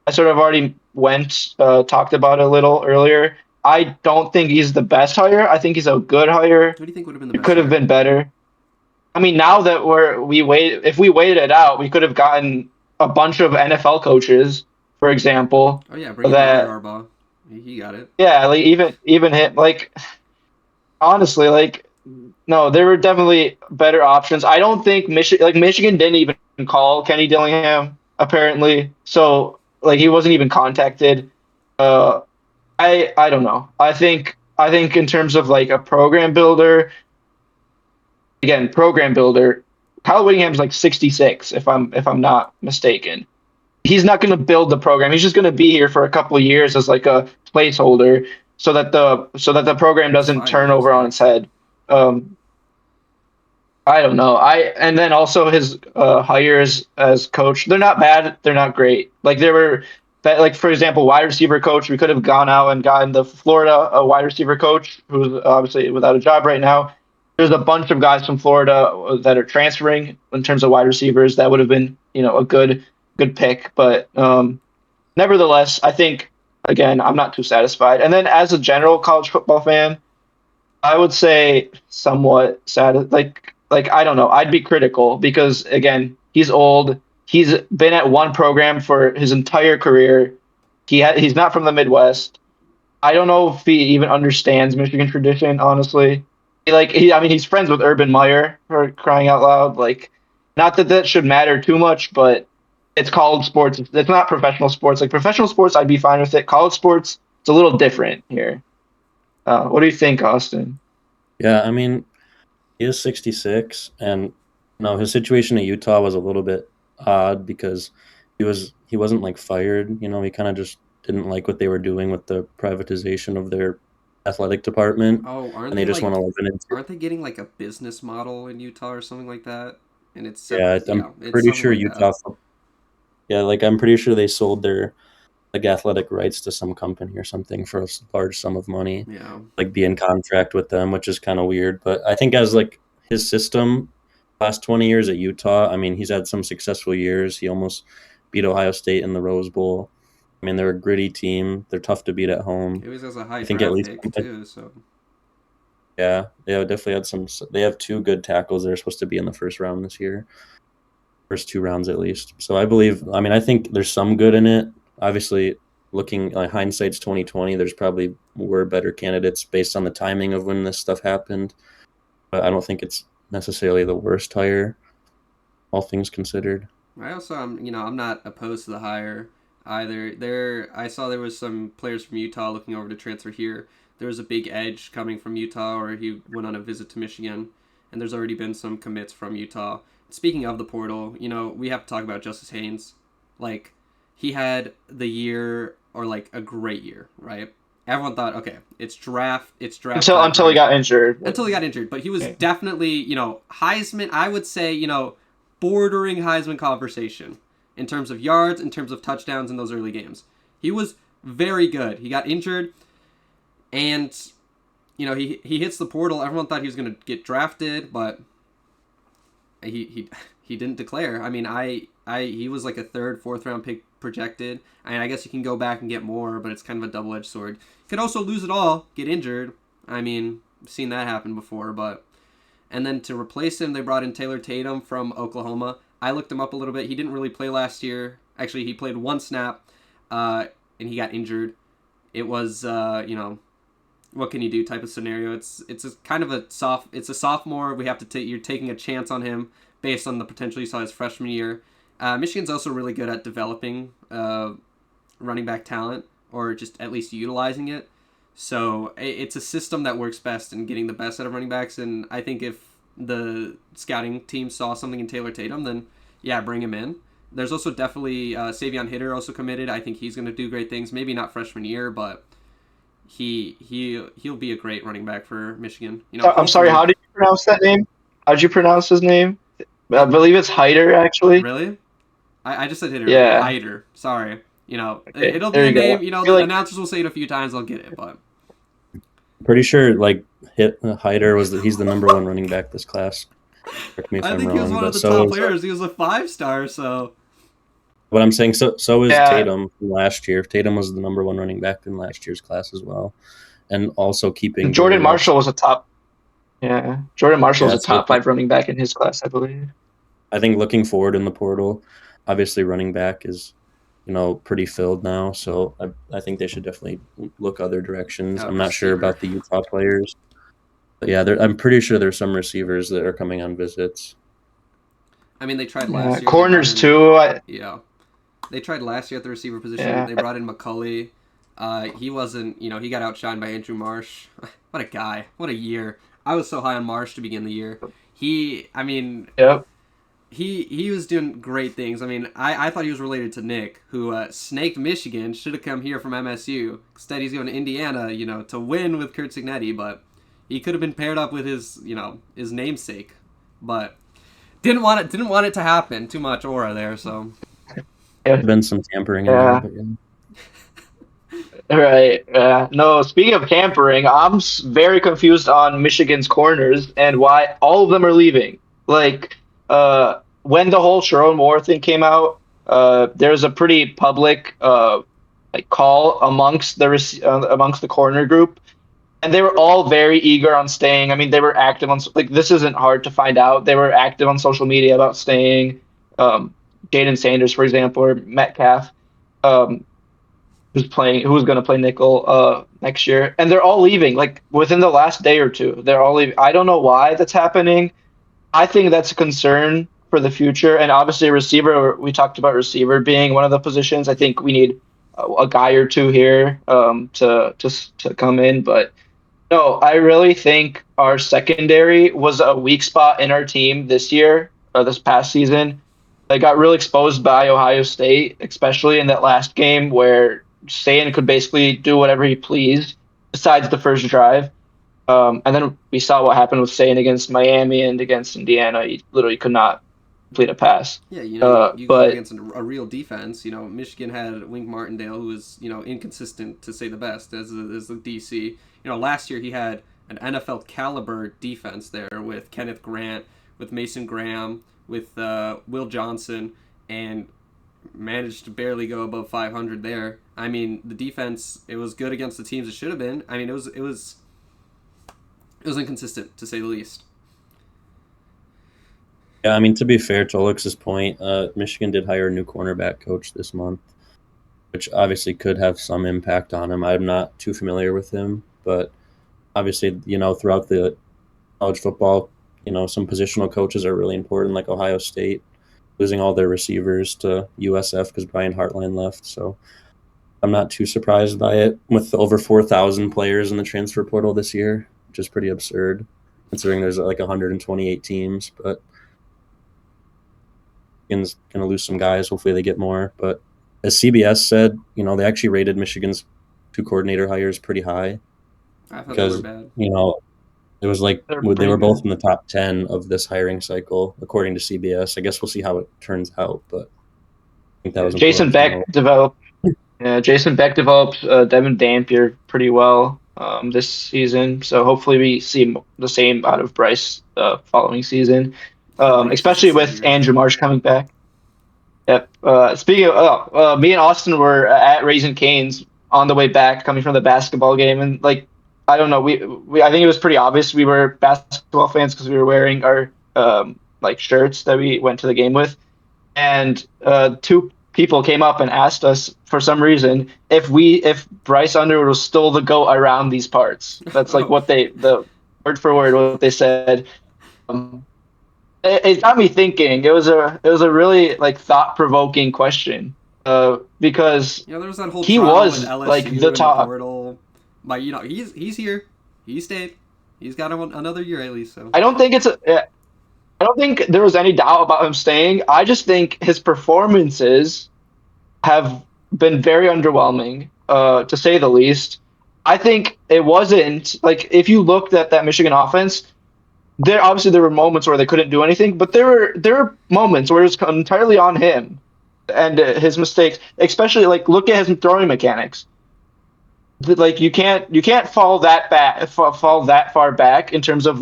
Speaker 1: I sort of already talked about it a little earlier. I don't think he's the best hire. I think he's a good hire.
Speaker 3: What do you think would have been the best?
Speaker 1: It could have been better. I mean, now that if we waited it out, we could have gotten a bunch of NFL coaches, for example.
Speaker 3: Oh yeah, bring back Harbaugh. He got it.
Speaker 1: Yeah, even him. Honestly, no, there were definitely better options. I don't think Michigan didn't even and call Kenny Dillingham apparently. So like he wasn't even contacted. Uh, I don't know. I think in terms of like a program builder, again, program builder, Kyle Whittingham's like 66 if I'm not mistaken. He's not going to build the program. He's just going to be here for a couple of years as like a placeholder so that the program
Speaker 3: It's
Speaker 1: doesn't
Speaker 3: 5
Speaker 1: turn
Speaker 3: years
Speaker 1: over on its
Speaker 3: max.
Speaker 1: head. I don't know. And then also his hires as coach. They're not bad. They're not great. Like there were that like for example, wide receiver coach. We could have gone out and gotten the Florida a wide receiver coach who's obviously without a job right now. There's a bunch of guys from Florida that are transferring in terms of wide receivers. That would have been a good pick. But nevertheless, I think again I'm not too satisfied. And then as a general college football fan. I would say somewhat sad. Like I don't know. I'd be critical because again, he's old. He's been at one program for his entire career. He's not from the Midwest. I don't know if he even understands Michigan tradition, honestly. I mean, he's friends with Urban Meyer for crying out loud. Like, not that that should matter too much, but it's college sports. It's not professional sports. Like professional sports, I'd be fine with it. College sports, it's a little different here. What do you think, Austin?
Speaker 2: Yeah, I mean, he is 66, and no, his situation at Utah was a little bit odd because he wasn't like fired. He kind of just didn't like what they were doing with the privatization of their athletic department,
Speaker 3: Oh,
Speaker 2: and they just want to live in it.
Speaker 3: aren't they getting like a business model in Utah or something like that? And
Speaker 2: Yeah, I'm
Speaker 3: it's
Speaker 2: pretty
Speaker 3: something
Speaker 2: sure
Speaker 3: like that.
Speaker 2: Utah. Yeah, like I'm pretty sure they sold their like athletic rights to some company or something for a large sum of money,
Speaker 3: Yeah.
Speaker 2: like be in contract with them, which is kind of weird. But I think as like his system, last 20 years at Utah, I mean, he's had some successful years. He almost beat Ohio State in the Rose Bowl. I mean, they're a gritty team. They're tough to beat at home.
Speaker 3: He always has a high
Speaker 2: I think at
Speaker 3: draft
Speaker 2: least,
Speaker 3: pick too, so
Speaker 2: yeah, they have definitely had some. They have two good tackles that are supposed to be in the first round this year, first two rounds at least. So I believe. I mean, I think there's some good in it. Obviously, looking like hindsight's 2020. There's probably were better candidates based on the timing of when this stuff happened, but I don't think it's necessarily the worst hire, all things considered.
Speaker 3: I also I'm not opposed to the hire either. I saw there was some players from Utah looking over to transfer here. There was a big edge coming from Utah, or he went on a visit to Michigan, and there's already been some commits from Utah. Speaking of the portal, we have to talk about Justice Haynes. Like, he had the year or like a great year, right? Everyone thought, okay, it's draft
Speaker 1: Until
Speaker 3: time for
Speaker 1: until he
Speaker 3: him
Speaker 1: got injured.
Speaker 3: until he got injured. But he was
Speaker 1: Okay.
Speaker 3: definitely, Heisman. I would say, bordering Heisman conversation in terms of yards, in terms of touchdowns in those early games. He was very good. He got injured, and he hits the portal. Everyone thought he was going to get drafted, but he didn't declare. I mean, he was like a third, fourth round pick projected. I mean, I guess you can go back and get more, but it's kind of a double edged sword. Could also lose it all, get injured. I mean, I've seen that happen before, but and then to replace him, they brought in Taylor Tatum from Oklahoma. I looked him up a little bit. He didn't really play last year. Actually, he played one snap, and he got injured. It was, what can you do type of scenario. It's a kind of a soft. It's a sophomore. We have to take. You're taking a chance on him based on the potential you saw his freshman year. Michigan's also really good at developing running back talent, or just at least utilizing it. So it's a system that works best in getting the best out of running backs. And I think if the scouting team saw something in Taylor Tatum, then yeah, bring him in. There's also definitely Savion Hitter also committed. I think he's going to do great things. Maybe not freshman year, but he'll be a great running back for Michigan.
Speaker 1: I'm sorry.
Speaker 3: Hopefully.
Speaker 1: How did you pronounce that name? How did you pronounce his name? I believe it's Hyder, actually.
Speaker 3: Really? I just said Hitter. Okay,
Speaker 1: Yeah.
Speaker 3: Hyder. Sorry.
Speaker 1: Okay.
Speaker 3: It'll be
Speaker 1: There
Speaker 3: a
Speaker 1: you go.
Speaker 3: name.
Speaker 1: I feel
Speaker 3: The
Speaker 1: like
Speaker 3: announcers will say it a few times. I'll get it, but
Speaker 2: Pretty sure like Hyder he's the number one running back this class. Correct me if
Speaker 3: I
Speaker 2: I'm
Speaker 3: think he was
Speaker 2: wrong,
Speaker 3: one of
Speaker 2: but
Speaker 3: the
Speaker 2: so
Speaker 3: top
Speaker 2: is
Speaker 3: players. He was a 5-star, so
Speaker 2: what I'm saying. So is
Speaker 1: yeah.
Speaker 2: Tatum from last year. Tatum was the number one running back in last year's class as well, and also keeping
Speaker 1: Jordan
Speaker 2: Joey
Speaker 1: Marshall
Speaker 2: Lexington.
Speaker 1: was a top. Yeah. Jordan Marshall was
Speaker 2: Yeah,
Speaker 1: a
Speaker 2: so
Speaker 1: top five running back in his class, I believe.
Speaker 2: I think looking forward in the portal, obviously running back is pretty filled now. So I think they should definitely look other directions. I'm not sure
Speaker 3: receiver.
Speaker 2: about the Utah players, but yeah, I'm pretty sure there's some receivers that are coming on visits.
Speaker 3: I mean, they tried last year.
Speaker 1: Corners too.
Speaker 3: Yeah. They tried last year at the receiver position.
Speaker 1: Yeah.
Speaker 3: They brought in McCulley. He wasn't, he got outshined by Andrew Marsh. What a guy. What a year. I was so high on Marsh to begin the year.
Speaker 1: Yep.
Speaker 3: He was doing great things. I mean, I thought he was related to Nick, who snaked Michigan, should have come here from MSU. Instead, he's going to Indiana, to win with Kurt Signetti, but he could have been paired up with his namesake. But didn't want it to happen. Too much aura there, so.
Speaker 2: There's been some tampering in there, but yeah.
Speaker 1: Right. No, speaking of tampering, I'm very confused on Michigan's corners and why all of them are leaving. Like, when the whole Sharon Moore thing came out, there's a pretty public call amongst the corner group, and they were all very eager on staying. I mean, they were active on this isn't hard to find out. They were active on social media about staying. Jaden Sanders, for example, or Metcalf. Who was going to play nickel next year, and they're all leaving like within the last day or two. They're all leaving. I don't know why that's happening. I think that's a concern for the future, and obviously receiver. We talked about receiver being one of the positions. I think we need a guy or two here to come in, but no, I really think our secondary was a weak spot in our team this year, this past season. They got really exposed by Ohio State, especially in that last game where Stan could basically do whatever he pleased besides the first drive. And then we saw what happened with Stan against Miami and against Indiana. He literally could not complete a pass.
Speaker 3: Yeah, you go against a real defense. Michigan had Wink Martindale, who was, inconsistent to say the best as the DC. Last year he had an NFL caliber defense there with Kenneth Grant, with Mason Graham, with Will Johnson, and managed to barely go above 500 there. I mean, the defense, it was good against the teams it should have been. I mean, it was inconsistent, to say the least.
Speaker 2: Yeah, I mean, to be fair to Alex's point, Michigan did hire a new cornerback coach this month, which obviously could have some impact on him. I'm not too familiar with him, but obviously, throughout the college football, some positional coaches are really important, like Ohio State, losing all their receivers to USF because Brian Hartline left. So I'm not too surprised by it with over 4,000 players in the transfer portal this year, which is pretty absurd considering there's like 128 teams. But Michigan's going to lose some guys. Hopefully they get more. But as CBS said, they actually rated Michigan's 2 coordinator hires pretty high.
Speaker 3: I thought they were bad.
Speaker 2: It was like they were both in the top 10 of this hiring cycle, according to CBS. I guess we'll see how it turns out, but I think that was
Speaker 1: Jason Beck developed. Yeah, Jason Beck developed Devin Dampier pretty well this season, so hopefully we see the same out of Bryce following season, especially with Andrew Marsh coming back. Yep. Speaking of, me and Austin were at Raising Cane's on the way back, coming from the basketball game, and I don't know. We I think it was pretty obvious we were basketball fans because we were wearing our shirts that we went to the game with, and 2 people came up and asked us for some reason if Bryce Underwood was still the GOAT around these parts. That's what the word for word what they said. It got me thinking. It was a really thought provoking question because
Speaker 3: there was that whole
Speaker 1: he was the top.
Speaker 3: But he's here. He stayed. He's got another year at least. So
Speaker 1: I don't think there was any doubt about him staying. I just think his performances have been very underwhelming, to say the least. I think it wasn't if you looked at that Michigan offense, there were moments where they couldn't do anything, but there were moments where it was entirely on him and his mistakes. Especially look at his throwing mechanics. You can't fall that far back in terms of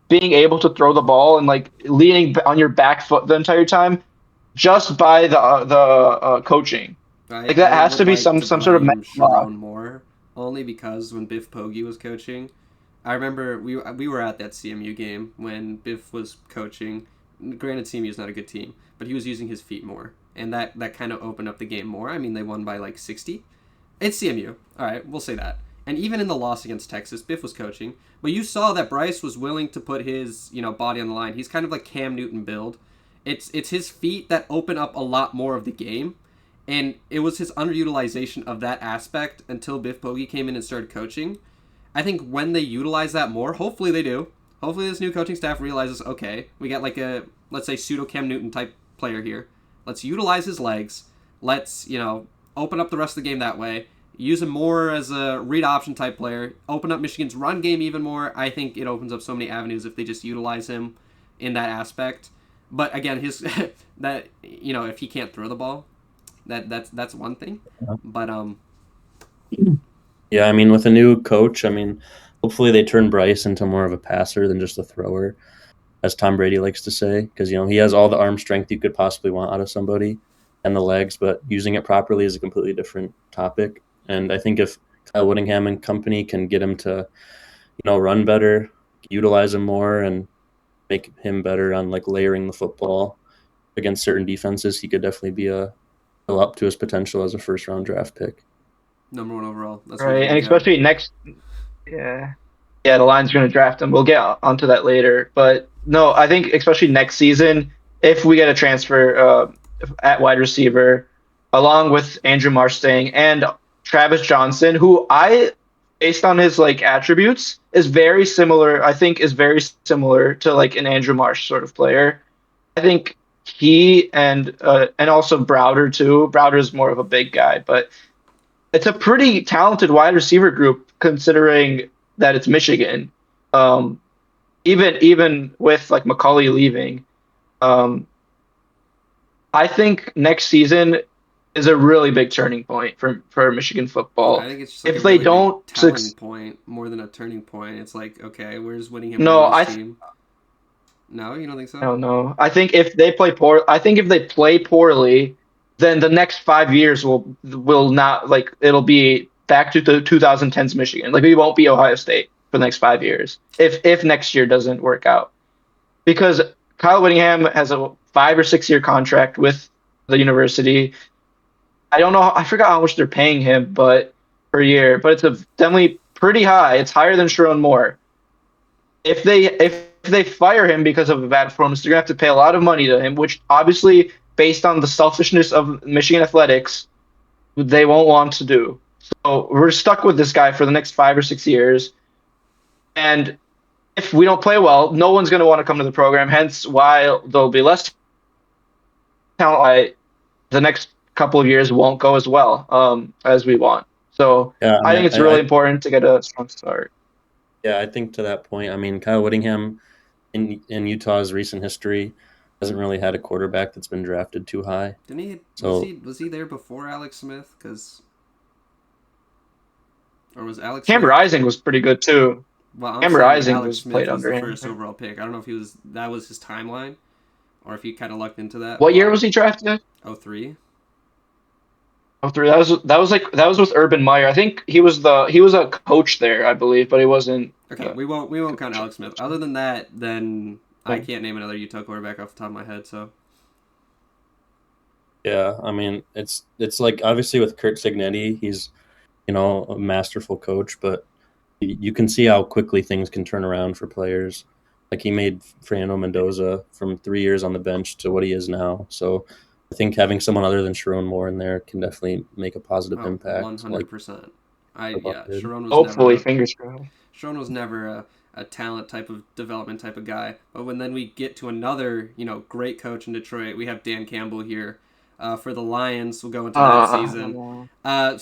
Speaker 1: being able to throw the ball and leaning on your back foot the entire time just by the coaching. That has to be some sort of
Speaker 3: Sharon Moore, only because when Biff Poggi was coaching, I remember we were at that CMU game when Biff was coaching. Granted, CMU is not a good team, but he was using his feet more, and that kind of opened up the game more. I mean, they won by 60. It's CMU. All right, we'll say that. And even in the loss against Texas, Biff was coaching. But you saw that Bryce was willing to put his, body on the line. He's kind of like Cam Newton build. It's his feet that open up a lot more of the game, and it was his underutilization of that aspect until Biff Bogey came in and started coaching. I think when they utilize that more, hopefully they do. Hopefully this new coaching staff realizes, okay, we got like a, let's say, pseudo Cam Newton type player here. Let's utilize his legs. Let's, open up the rest of the game that way. Use him more as a read option type player. Open up Michigan's run game even more. I think it opens up so many avenues if they just utilize him in that aspect. But again, his that if he can't throw the ball, that's one thing. But
Speaker 2: Yeah, I mean, with a new coach, I mean, hopefully they turn Bryce into more of a passer than just a thrower, as Tom Brady likes to say, because he has all the arm strength you could possibly want out of somebody and the legs, but using it properly is a completely different topic. And I think if Kyle Whittingham and company can get him to, run better, utilize him more, and make him better on like layering the football against certain defenses, he could definitely be up to his potential as a first round draft pick.
Speaker 3: number 1 overall. That's
Speaker 1: right, and especially next, yeah, the Lions are going to draft him. We'll get onto that later, but no, I think especially next season, if we get a transfer at wide receiver, along with Andrew Marsh staying and Travis Johnson, who based on his like attributes, is very similar. I think is very similar to like an Andrew Marsh sort of player. I think he and also Browder too. Browder is more of a big guy, but it's a pretty talented wide receiver group considering that it's Michigan. Even with like McCauley leaving, I think next season is a really big turning point for Michigan football.
Speaker 3: I think it's just like
Speaker 1: if
Speaker 3: a
Speaker 1: they
Speaker 3: really
Speaker 1: don't
Speaker 3: big telling point more than a turning point. It's like, okay, where's Whittingham
Speaker 1: No,
Speaker 3: on this team? No, you don't think so?
Speaker 1: I don't know. I think if they play poorly, then the next 5 years will not like it'll be back to the 2010s Michigan. Like we won't be Ohio State for the next 5 years if next year doesn't work out, because Kyle Whittingham has a 5 or 6 year contract with the university. I don't know. I forgot how much they're paying him, but per year, but it's definitely pretty high. It's higher than Sharon Moore. If they fire him because of a bad performance, they're gonna have to pay a lot of money to him, which obviously, based on the selfishness of Michigan athletics, they won't want to do. So we're stuck with this guy for the next 5 or 6 years. And if we don't play well, no one's going to want to come to the program. Hence why there'll be less talent. The next couple of years won't go as well as we want. So
Speaker 2: Yeah,
Speaker 1: I think it's really important to get a strong start.
Speaker 2: Yeah, I think to that point, I mean, Kyle Whittingham in Utah's recent history hasn't really had a quarterback that's been drafted too high.
Speaker 3: Didn't he?
Speaker 2: So,
Speaker 3: was he there before Alex Smith? Or was Alex
Speaker 1: Cam
Speaker 3: Smith?
Speaker 1: Rising was pretty good too.
Speaker 3: Well,
Speaker 1: Cam Rising
Speaker 3: Alex Smith
Speaker 1: played
Speaker 3: was
Speaker 1: under
Speaker 3: the
Speaker 1: him.
Speaker 3: first overall pick. I don't know if that was his timeline, or if he kind of lucked into that.
Speaker 1: What year was he drafted?
Speaker 3: 03.
Speaker 1: 03. That was with Urban Meyer. I think he was a coach there, I believe, but he wasn't.
Speaker 3: Okay, we won't count Alex Smith. Other than that, then I can't name another Utah quarterback off the top of my head. So.
Speaker 2: Yeah, I mean, it's like obviously with Kurt Cignetti, he's a masterful coach, but you can see how quickly things can turn around for players. Like he made Fernando Mendoza from 3 years on the bench to what he is now. So I think having someone other than Sharon Moore in there can definitely make a positive impact.
Speaker 3: 100%. Sharon was
Speaker 1: hopefully fingers crossed.
Speaker 3: Sharon was never a talent type of development type of guy. But then we get to another, great coach in Detroit, we have Dan Campbell here for the Lions. We'll go into next season. I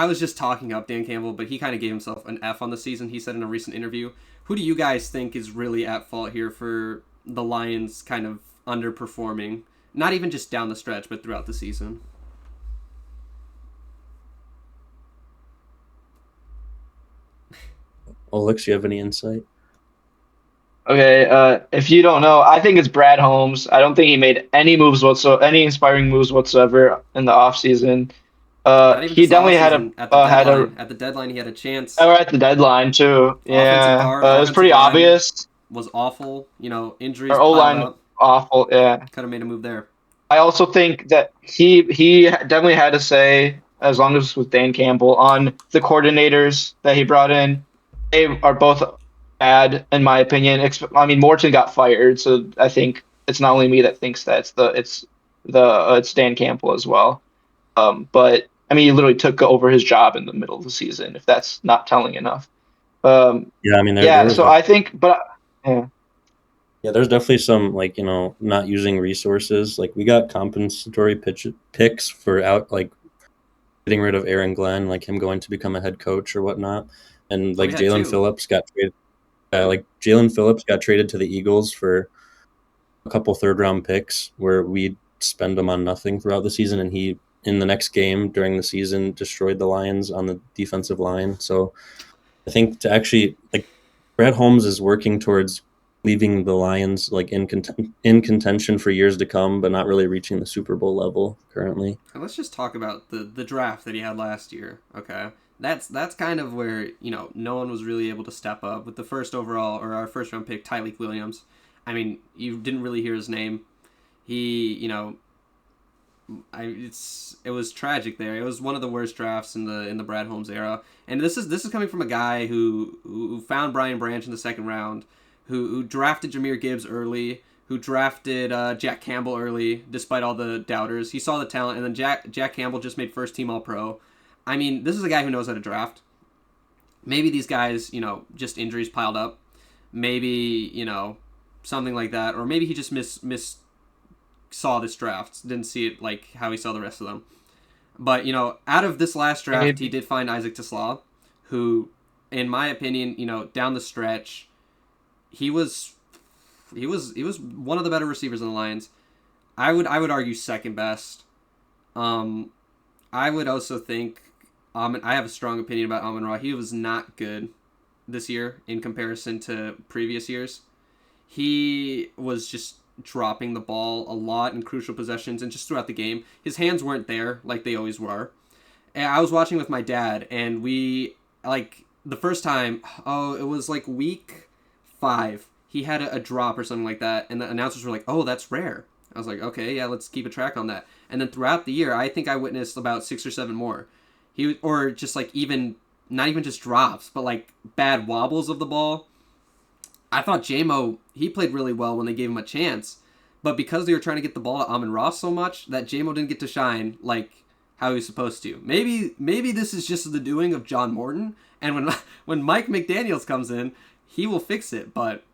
Speaker 3: was just talking up Dan Campbell, but he kind of gave himself an F on the season. He said in a recent interview. Who do you guys think is really at fault here for the Lions kind of underperforming? Not even just down the stretch, but throughout the season.
Speaker 2: Alex, you have any insight?
Speaker 1: Okay, if you don't know, I think it's Brad Holmes. I don't think he made any inspiring moves whatsoever in the offseason. He definitely had
Speaker 3: at the deadline. He had a chance.
Speaker 1: Or at the deadline too. Yeah, it was pretty obvious.
Speaker 3: Was awful. Injuries.
Speaker 1: Our O-line awful. Yeah,
Speaker 3: could have made a move there.
Speaker 1: I also think that he definitely had to say, as long as with Dan Campbell, on the coordinators that he brought in. They are both bad in my opinion. I mean, Morton got fired, so I think it's not only me that thinks that it's Dan Campbell as well. But I mean, he literally took over his job in the middle of the season. If that's not telling enough. Um,
Speaker 2: Yeah, I mean there
Speaker 1: yeah.
Speaker 2: was
Speaker 1: So
Speaker 2: def-
Speaker 1: I think, but yeah,
Speaker 2: yeah, there's definitely some like not using resources. Like we got compensatory picks for out like getting rid of Aaron Glenn, like him going to become a head coach or whatnot, and
Speaker 3: Oh, we
Speaker 2: like
Speaker 3: had two.
Speaker 2: Jalen Phillips got traded to the Eagles for a couple third round picks where we'd spend them on nothing throughout the season, and he in the next game during the season destroyed the Lions on the defensive line. So I think to actually like Brad Holmes is working towards leaving the Lions like in contention for years to come, but not really reaching the Super Bowl level currently.
Speaker 3: And let's just talk about the draft that he had last year. Okay, that's kind of where no one was really able to step up with the first overall or our first round pick, Tyleik Williams. I mean, you didn't really hear his name. He, it was tragic there. It was one of the worst drafts in the Brad Holmes era. And this is coming from a guy who found Brian Branch in the second round, who drafted Jahmyr Gibbs early, who drafted Jack Campbell early, despite all the doubters. He saw the talent, and then Jack Campbell just made first team All Pro. I mean, this is a guy who knows how to draft. Maybe these guys, just injuries piled up. Maybe something like that, or maybe he just miss saw this draft, didn't see it like how he saw the rest of them. But out of this last draft, he
Speaker 1: maybe.
Speaker 3: did find Isaac Tesla, who, in my opinion, down the stretch, he was one of the better receivers in the Lions. I would argue second best. Um, I would also think I have a strong opinion about Amon Ra. He was not good this year in comparison to previous years. He was just dropping the ball a lot in crucial possessions and just throughout the game. His hands weren't there like they always were. And I was watching with my dad, and we like the first time. Oh, it was like week 5. He had a drop or something like that, and the announcers were like, "Oh, that's rare." I was like, "Okay, yeah, let's keep a track on that." And then throughout the year, I think I witnessed about 6 or 7 more. Or just like even not even just drops, but like bad wobbles of the ball. I thought JMO, he played really well when they gave him a chance, but because they were trying to get the ball to Amon Ross so much, that JMO didn't get to shine like how he was supposed to. Maybe this is just the doing of John Morton, and when when Mike McDaniels comes in, he will fix it. But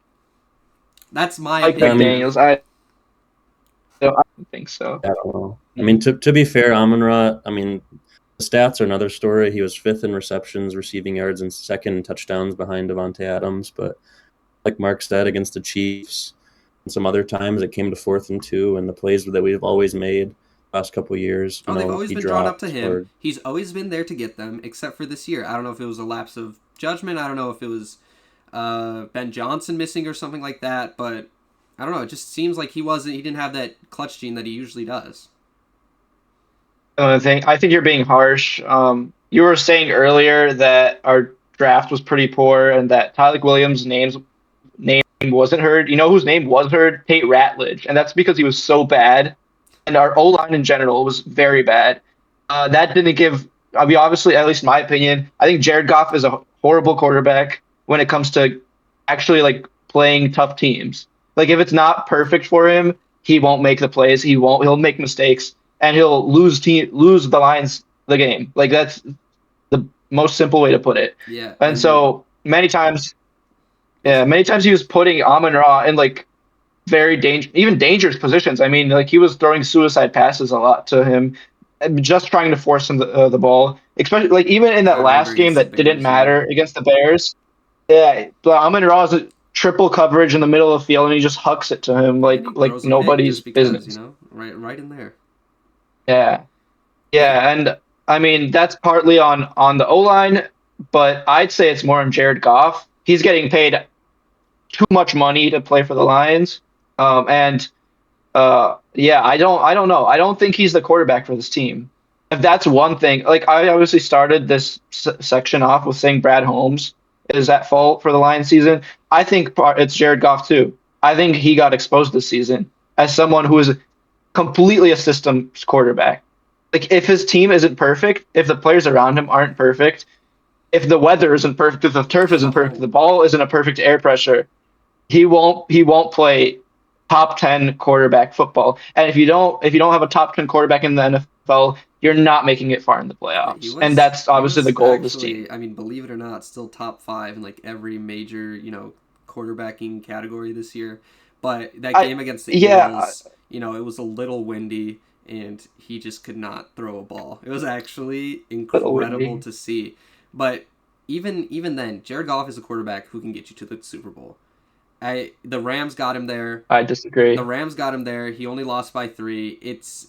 Speaker 3: that's my
Speaker 1: Like
Speaker 2: Yeah, I mean,
Speaker 3: opinion.
Speaker 1: McDaniels, I don't think so.
Speaker 2: I don't know. I mean, to be fair, Amon Ra, I mean, the stats are another story. He was fifth in receptions, receiving yards, and second in touchdowns behind Devontae Adams. But like Mark said, against the Chiefs, and some other times it came to 4th and 2, and the plays that we've always made last couple of years,
Speaker 3: Oh, they've always
Speaker 2: he
Speaker 3: been drawn up to
Speaker 2: dropped
Speaker 3: him.
Speaker 2: or
Speaker 3: He's always been there to get them, except for this year. I don't know if it was a lapse of judgment. I don't know if it was Ben Johnson missing or something like that. But I don't know. It just seems like he didn't have that clutch gene that he usually does.
Speaker 1: I think you're being harsh. You were saying earlier that our draft was pretty poor and that Tyleik Williams' name wasn't heard. You know whose name was heard? Tate Ratledge, and that's because he was so bad, and our O line in general was very bad. That didn't give. I mean, obviously, at least in my opinion, I think Jared Goff is a horrible quarterback when it comes to actually like playing tough teams. Like if it's not perfect for him, he won't make the plays. He won't. He'll make mistakes, and he'll lose the Lions the game. Like that's the most simple way to put it.
Speaker 3: Yeah,
Speaker 1: And
Speaker 3: and
Speaker 1: so many times, yeah, many times he was putting Amon Ra in like even dangerous positions. I mean, like he was throwing suicide passes a lot to him, just trying to force him the ball. Especially like even in
Speaker 3: I
Speaker 1: that
Speaker 3: remember
Speaker 1: last game
Speaker 3: against the
Speaker 1: that didn't
Speaker 3: Bears. Yeah,
Speaker 1: matter against the Bears. Yeah, but Amon Ra is a triple coverage in the middle of the field, and he just hucks it to him
Speaker 3: and he
Speaker 1: like
Speaker 3: throws a pick
Speaker 1: nobody's
Speaker 3: just because
Speaker 1: business.
Speaker 3: right in there.
Speaker 1: Yeah,
Speaker 3: Yeah,
Speaker 1: yeah, and I mean that's partly on the O line, but I'd say it's more on Jared Goff. He's getting paid too much money to play for the Lions, and yeah, I don't know. I don't think he's the quarterback for this team. If that's one thing, like I obviously started this section off with saying Brad Holmes is at fault for the Lions season. I think it's Jared Goff too. I think he got exposed this season as someone who is completely a systems quarterback. Like if his team isn't perfect, if the players around him aren't perfect, if the weather isn't perfect, if the turf isn't perfect, if the ball isn't a perfect air pressure, he won't play top 10 quarterback football. And if you don't have a top 10 quarterback in the NFL, you're not making it far in the
Speaker 3: Yeah,
Speaker 1: playoffs. And that's
Speaker 3: he
Speaker 1: obviously the
Speaker 3: was
Speaker 1: goal of this team.
Speaker 3: actually, I mean, believe it or not, still top 5 in like every major, quarterbacking category this year. But that
Speaker 1: I
Speaker 3: game against the
Speaker 1: yeah,
Speaker 3: Eagles, it was a little windy and he just could not throw a ball. It was actually
Speaker 1: little
Speaker 3: incredible
Speaker 1: windy.
Speaker 3: to see. But even then, Jared Goff is a quarterback who can get you to the Super Bowl. The Rams got him there.
Speaker 1: I
Speaker 3: The
Speaker 1: disagree.
Speaker 3: Rams got him there. He only lost by 3. It's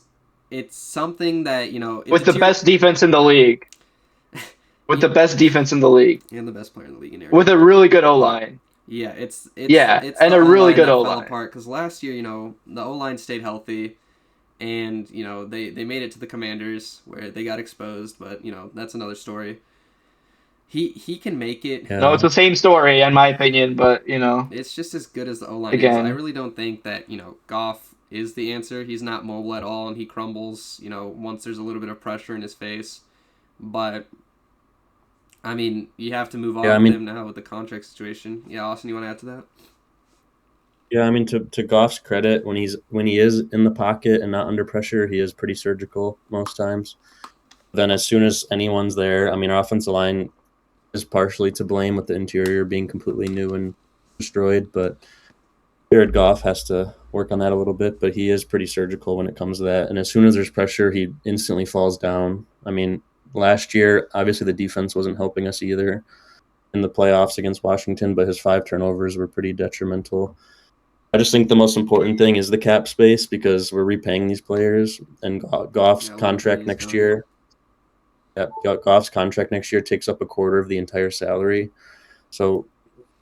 Speaker 3: something that, it's
Speaker 1: With
Speaker 3: a
Speaker 1: the
Speaker 3: tier
Speaker 1: best defense in the league. With
Speaker 3: yeah,
Speaker 1: the best defense in the league.
Speaker 3: and the best player in the league in Aaron
Speaker 1: With a
Speaker 3: Rodgers.
Speaker 1: really good O
Speaker 3: But
Speaker 1: line.
Speaker 3: yeah, it's
Speaker 1: Yeah,
Speaker 3: it's
Speaker 1: and
Speaker 3: the
Speaker 1: a
Speaker 3: O
Speaker 1: really
Speaker 3: line
Speaker 1: good
Speaker 3: that
Speaker 1: O
Speaker 3: fell
Speaker 1: line.
Speaker 3: apart because last year, the O line stayed healthy, and they made it to the Commanders where they got exposed, but that's another story. He can make it.
Speaker 1: No,
Speaker 2: Yeah,
Speaker 1: it's the same story in my opinion, but
Speaker 3: It's just as good as the O line is. I
Speaker 1: again,
Speaker 3: really don't think that Goff is the answer. He's not mobile at all, and he crumbles. Once there's a little bit of pressure in his face, but. I mean, you have to move
Speaker 2: yeah.
Speaker 3: on
Speaker 2: I
Speaker 3: with
Speaker 2: mean,
Speaker 3: him now with the contract situation. Yeah, Austin, you want to add to that?
Speaker 2: yeah. I mean, to Goff's credit, when he is in the pocket and not under pressure, he is pretty surgical most times. Then as soon as anyone's there, I mean, our offensive line is partially to blame with the interior being completely new and destroyed, but Jared Goff has to work on that a little bit, but he is pretty surgical when it comes to that. And as soon as there's pressure, he instantly falls down. I mean, last year, obviously the defense wasn't helping us either in the playoffs against Washington, but his 5 turnovers were pretty detrimental. I just think the most important thing is the cap space because we're repaying these players, and Goff's
Speaker 3: Yeah, a lot of money
Speaker 2: contract
Speaker 3: is
Speaker 2: next
Speaker 3: going.
Speaker 2: year. Yeah, Goff's contract next year takes up a quarter of the entire salary. So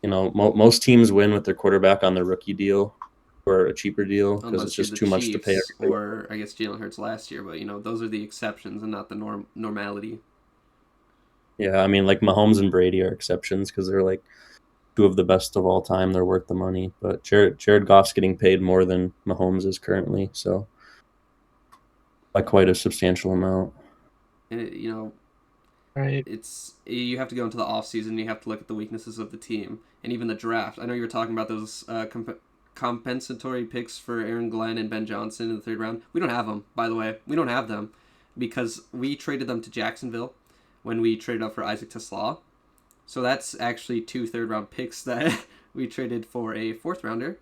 Speaker 2: most teams win with their quarterback on their rookie deal or a cheaper deal because it's
Speaker 3: Unless you're
Speaker 2: just
Speaker 3: the
Speaker 2: too much to pay
Speaker 3: Chiefs
Speaker 2: everybody.
Speaker 3: or I guess Jalen Hurts last year, but those are the exceptions and not the normality.
Speaker 2: Yeah, I mean, like Mahomes and Brady are exceptions because they're like two of the best of all time. They're worth the money, but Jared Goff's getting paid more than Mahomes is currently, so by quite a substantial amount.
Speaker 3: And
Speaker 1: right?
Speaker 3: it's you have to go into the offseason, you have to look at the weaknesses of the team and even the draft. I know you were talking about those compensatory picks for Aaron Glenn and Ben Johnson in the 3rd round. We don't have them, by the way. We don't have them because we traded them to Jacksonville when we traded up for Isaac Tesla. So that's actually 2 third-round picks that we traded for a 4th rounder.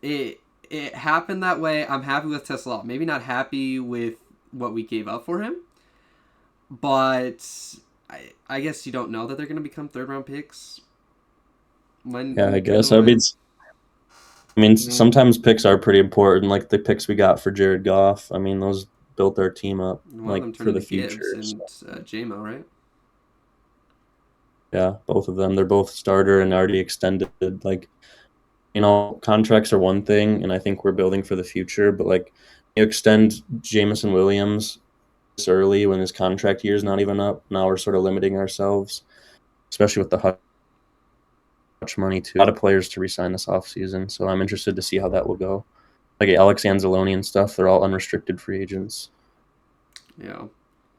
Speaker 3: It happened that way. I'm happy with Tesla. Maybe not happy with what we gave up for him, but I guess you don't know that they're going to become 3rd-round picks
Speaker 2: Yeah,
Speaker 3: when
Speaker 2: I
Speaker 3: you trade
Speaker 2: guess.
Speaker 3: them away.
Speaker 2: I mean,
Speaker 1: Mhm.
Speaker 2: sometimes picks are pretty important, like the picks we got for Jared Goff. I mean, those built our team up
Speaker 3: One of them
Speaker 2: like
Speaker 3: turned
Speaker 2: for the
Speaker 3: into Gibbs
Speaker 2: future.
Speaker 3: and
Speaker 2: So,
Speaker 3: JMO, right?
Speaker 2: yeah, both of them. They're both starter and already extended. Like, contracts are one thing, and I think we're building for the future. But like, you extend Jamison Williams this early when his contract year is not even up. Now we're sort of limiting ourselves, especially with the Hutch money too. A lot of players to resign this offseason, so I'm interested to see how that will go. Like Alex Anzalone and stuff, they're all unrestricted free agents.
Speaker 3: Yeah.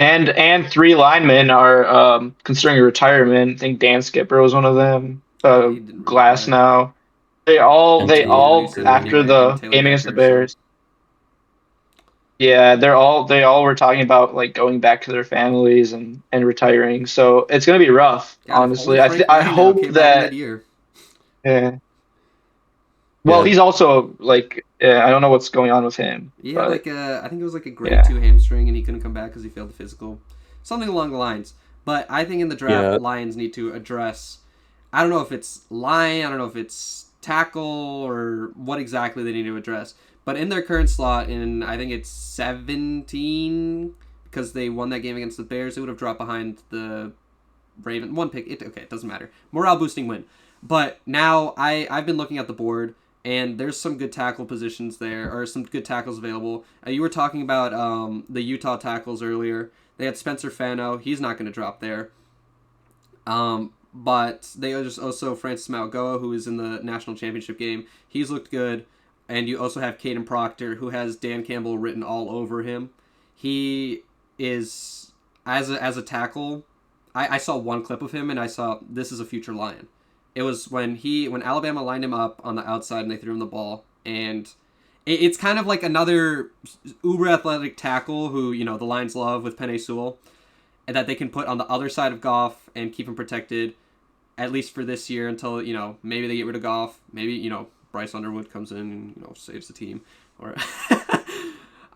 Speaker 1: And 3 linemen are considering retirement. I think Dan Skipper was one of them.
Speaker 3: Yeah, he didn't really
Speaker 1: Glass
Speaker 3: play.
Speaker 1: now. They all
Speaker 2: And
Speaker 1: they
Speaker 3: He didn't
Speaker 1: all
Speaker 3: produce
Speaker 1: after
Speaker 3: anyway, and
Speaker 1: the
Speaker 3: Taylor
Speaker 1: game against the
Speaker 3: Decker, so
Speaker 1: Bears. Yeah, they all were talking about like going back to their families and retiring. So it's gonna be rough,
Speaker 3: God, if only
Speaker 1: honestly.
Speaker 3: Frank
Speaker 1: I
Speaker 3: Ragnow
Speaker 1: hope
Speaker 3: came back
Speaker 1: that.
Speaker 3: mid-year.
Speaker 1: Yeah. Well,
Speaker 2: yeah,
Speaker 1: he's also like I don't know what's going on with him,
Speaker 3: He had
Speaker 1: but
Speaker 3: I think it was like a grade
Speaker 1: yeah,
Speaker 3: 2 hamstring, and he couldn't come back because he failed the physical, something along the lines. But I think in the draft,
Speaker 2: yeah,
Speaker 3: Lions need to address. I don't know if it's line, I don't know if it's tackle or what exactly they need to address. But in their current slot, in I think it's 17, because they won that game against the Bears, it would have dropped behind the Raven. One pick. It doesn't matter. Morale boosting win. But now I've been looking at the board, and there's some good tackle positions there, or some good tackles available. You were talking about the Utah tackles earlier. They had Spencer Fano. He's not going to drop there. But they just also Francis Malgoa, who is in the national championship game. He's looked good. And you also have Caden Proctor, who has Dan Campbell written all over him. He is, as a tackle, I saw one clip of him and I saw this is a future Lion. It was when Alabama lined him up on the outside and they threw him the ball, and it's kind of like another uber athletic tackle who the Lions love with Penei Sewell, and that they can put on the other side of Goff and keep him protected, at least for this year until maybe they get rid of Goff, maybe Bryce Underwood comes in and saves the team, or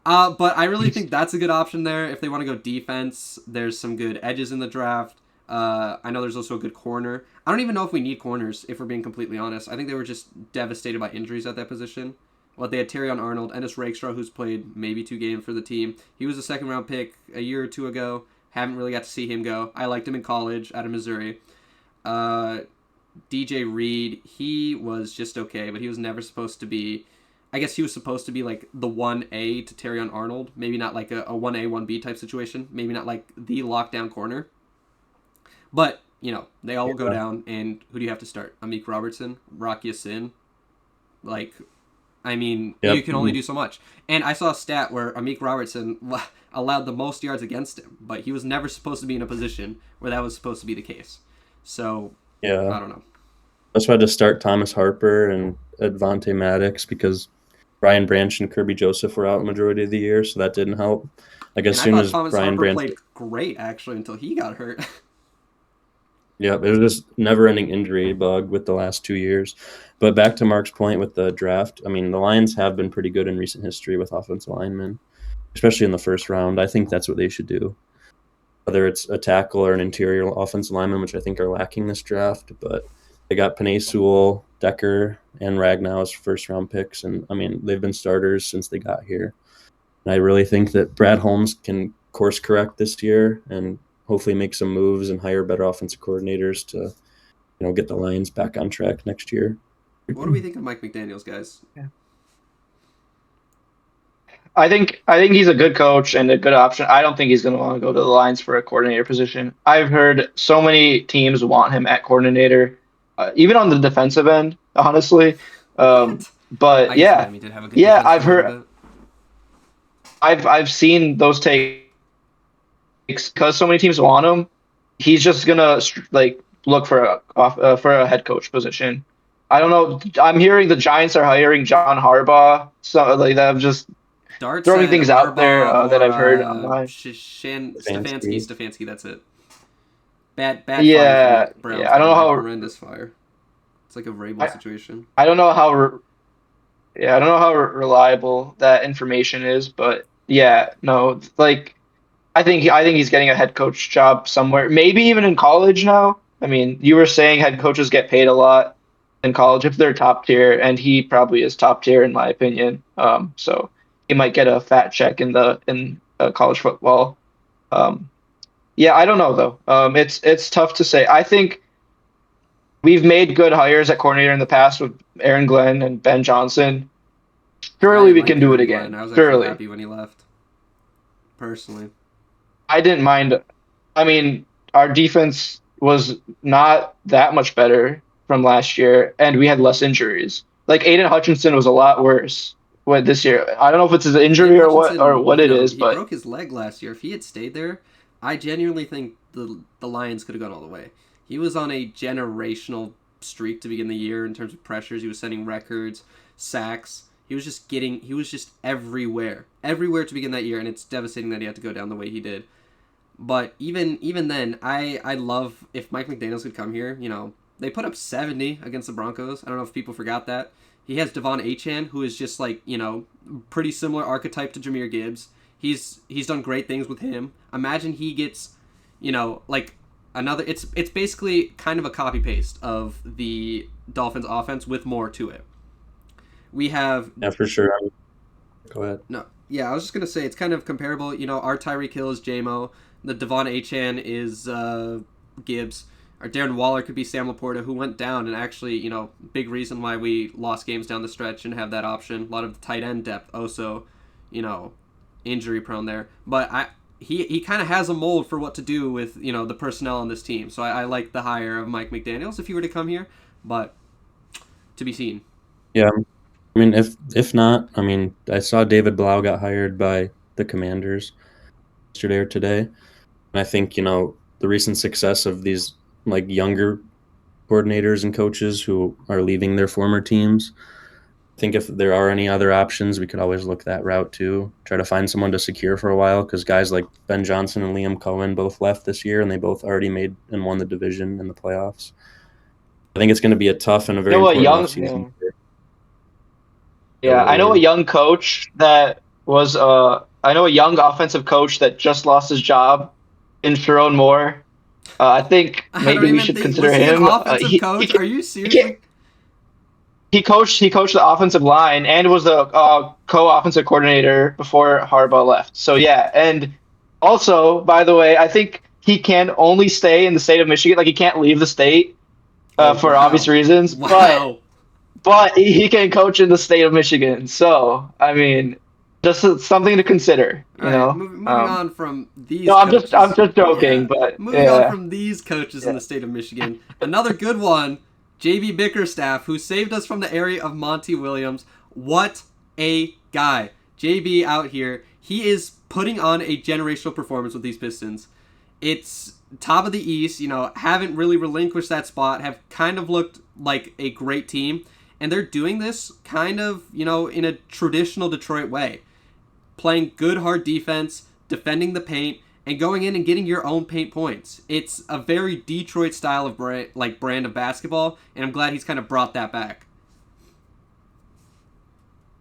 Speaker 3: but I really think that's a good option there if they want to go defense. There's some good edges in the draft. I know there's also a good corner. I don't even know if we need corners, if we're being completely honest. I think they were just devastated by injuries at that position. Well, they had Terrion Arnold, Ennis Rakestraw, who's played maybe 2 games for the team. He was a second-round pick a year or 2 ago. Haven't really got to see him go. I liked him in college out of Missouri. DJ Reed, he was just okay, but he was never supposed to be... I guess he was supposed to be like the 1A to Terrion Arnold. Maybe not like a 1A, 1B type situation. Maybe not like the lockdown corner. But, they all will go down, and who do you have to start? Amik Robertson? Rock Ya-Sin? Like... You can only do so much. And I saw a stat where Amik Robertson allowed the most yards against him, but he was never supposed to be in a position where that was supposed to be the case. So, I don't know.
Speaker 2: That's why I had to start Thomas Harper and Advante Maddox, because Brian Branch and Kirby Joseph were out the majority of the year, so that didn't help. Like, as soon as
Speaker 3: Thomas
Speaker 2: Brian
Speaker 3: Harper
Speaker 2: Branch
Speaker 3: played great, actually, until he got hurt.
Speaker 2: Yeah, it was just never-ending injury bug with the last 2 years. But back to Mark's point with the draft, the Lions have been pretty good in recent history with offensive linemen, especially in the first round. I think that's what they should do, whether it's a tackle or an interior offensive lineman, which I think are lacking this draft. But they got Penei Sewell, Decker, and Ragnow as first-round picks, and, they've been starters since they got here. And I really think that Brad Holmes can course-correct this year and hopefully make some moves and hire better offensive coordinators to, get the Lions back on track next year.
Speaker 3: What do we think of Mike McDaniels, guys?
Speaker 1: Yeah. I think he's a good coach and a good option. I don't think he's going to want to go to the Lions for a coordinator position. I've heard so many teams want him at coordinator, even on the defensive end, honestly. But I've heard. I've seen those takes because so many teams want him. He's just gonna look for a head coach position. I don't know. I'm hearing the Giants are hiring John Harbaugh. So I'm just throwing things out there that I've heard online.
Speaker 3: Stefanski, that's it. Bad
Speaker 1: yeah,
Speaker 3: fire from Browns.
Speaker 1: Yeah. I don't know how
Speaker 3: horrendous fire. It's like a Vrabel situation.
Speaker 1: I don't know how reliable that information is, but I think he's getting a head coach job somewhere, maybe even in college now. You were saying head coaches get paid a lot in college if they're top tier, and he probably is top tier in my opinion. So he might get a fat check in college football. I don't know though. It's tough to say. I think we've made good hires at coordinator in the past with Aaron Glenn and Ben Johnson. Surely we can do it again.
Speaker 3: I was actually happy when he left. Personally,
Speaker 1: I didn't mind. Our defense was not that much better from last year, and we had less injuries. Like Aiden Hutchinson was a lot worse this year. I don't know if it's his injury or what it is, but
Speaker 3: he broke his leg last year. If he had stayed there, I genuinely think the Lions could have gone all the way. He was on a generational streak to begin the year in terms of pressures. He was setting records, sacks. He was just everywhere to begin that year, and it's devastating that he had to go down the way he did. But even then, I love if Mike McDaniels could come here. They put up 70 against the Broncos. I don't know if people forgot that. He has Devon Achane, who is just pretty similar archetype to Jahmyr Gibbs. He's done great things with him. Imagine he gets, another. It's basically kind of a copy paste of the Dolphins offense with more to it. We have...
Speaker 2: Yeah, for sure. Go ahead.
Speaker 3: No. Yeah, I was just going to say, it's kind of comparable. Our Tyreek Hill is J-Mo. The Devon Achane is Gibbs. Our Darren Waller could be Sam Laporta, who went down and actually, big reason why we lost games down the stretch and have that option. A lot of the tight end depth also, injury prone there. But he kind of has a mold for what to do with, the personnel on this team. So I like the hire of Mike McDaniels if he were to come here. But to be seen.
Speaker 2: Yeah. If not, I saw David Blau got hired by the Commanders yesterday or today. And I think, the recent success of these like younger coordinators and coaches who are leaving their former teams. I think if there are any other options, we could always look that route too. Try to find someone to secure for a while, because guys like Ben Johnson and Liam Cohen both left this year, and they both already made and won the division in the playoffs. I think it's going to be a tough and a
Speaker 1: You
Speaker 2: very
Speaker 1: know what,
Speaker 2: important
Speaker 1: young,
Speaker 2: offseason.
Speaker 1: yeah, I know a young coach that was I know a young offensive coach that just lost his job in Sharon Moore. I think
Speaker 3: I don't
Speaker 1: maybe we
Speaker 3: even
Speaker 1: should
Speaker 3: think
Speaker 1: consider
Speaker 3: was he an
Speaker 1: him.
Speaker 3: offensive coach? Are you
Speaker 1: He can't,
Speaker 3: seriously?
Speaker 1: he coached the offensive line and was the co-offensive coordinator before Harbaugh left. So yeah, and also, by the way, I think he can only stay in the state of Michigan. Like he can't leave the state
Speaker 3: Oh
Speaker 1: for obvious
Speaker 3: wow,
Speaker 1: reasons.
Speaker 3: wow.
Speaker 1: But he can coach in the state of Michigan. So I mean, just something to consider.
Speaker 3: All right, moving on from these
Speaker 1: No, I'm
Speaker 3: coaches.
Speaker 1: just joking,
Speaker 3: Yeah,
Speaker 1: but
Speaker 3: moving on
Speaker 1: yeah,
Speaker 3: from these coaches in
Speaker 1: yeah.
Speaker 3: the state of Michigan. Another good one, JB Bickerstaff, who saved us from the area of Monty Williams. What a guy. JB out here, he is putting on a generational performance with these Pistons. It's top of the East, haven't really relinquished that spot, have kind of looked like a great team, and they're doing this kind of, in a traditional Detroit way. Playing good hard defense, defending the paint, and going in and getting your own paint points. It's a very Detroit style of brand of basketball, and I'm glad he's kind of brought that back.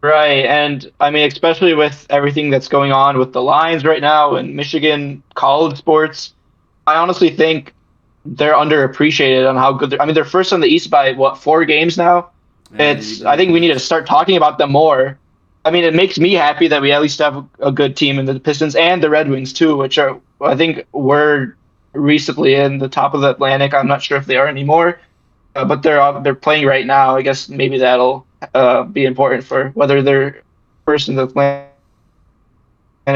Speaker 1: Right. And I mean, especially with everything that's going on with the Lions right now and Michigan college sports, I honestly think they're underappreciated on how good I mean, they're first on the East by what, 4 games now?
Speaker 3: Yeah, they've been
Speaker 1: I think
Speaker 3: making
Speaker 1: we need to
Speaker 3: moves.
Speaker 1: start talking about them more. I mean, it makes me happy that we at least have a good team in the Pistons and the Red Wings too, which are I think were recently in the top of the Atlantic. I'm not sure if they are anymore, but they're playing right now. I guess maybe that'll be important for whether they're first in the Atlantic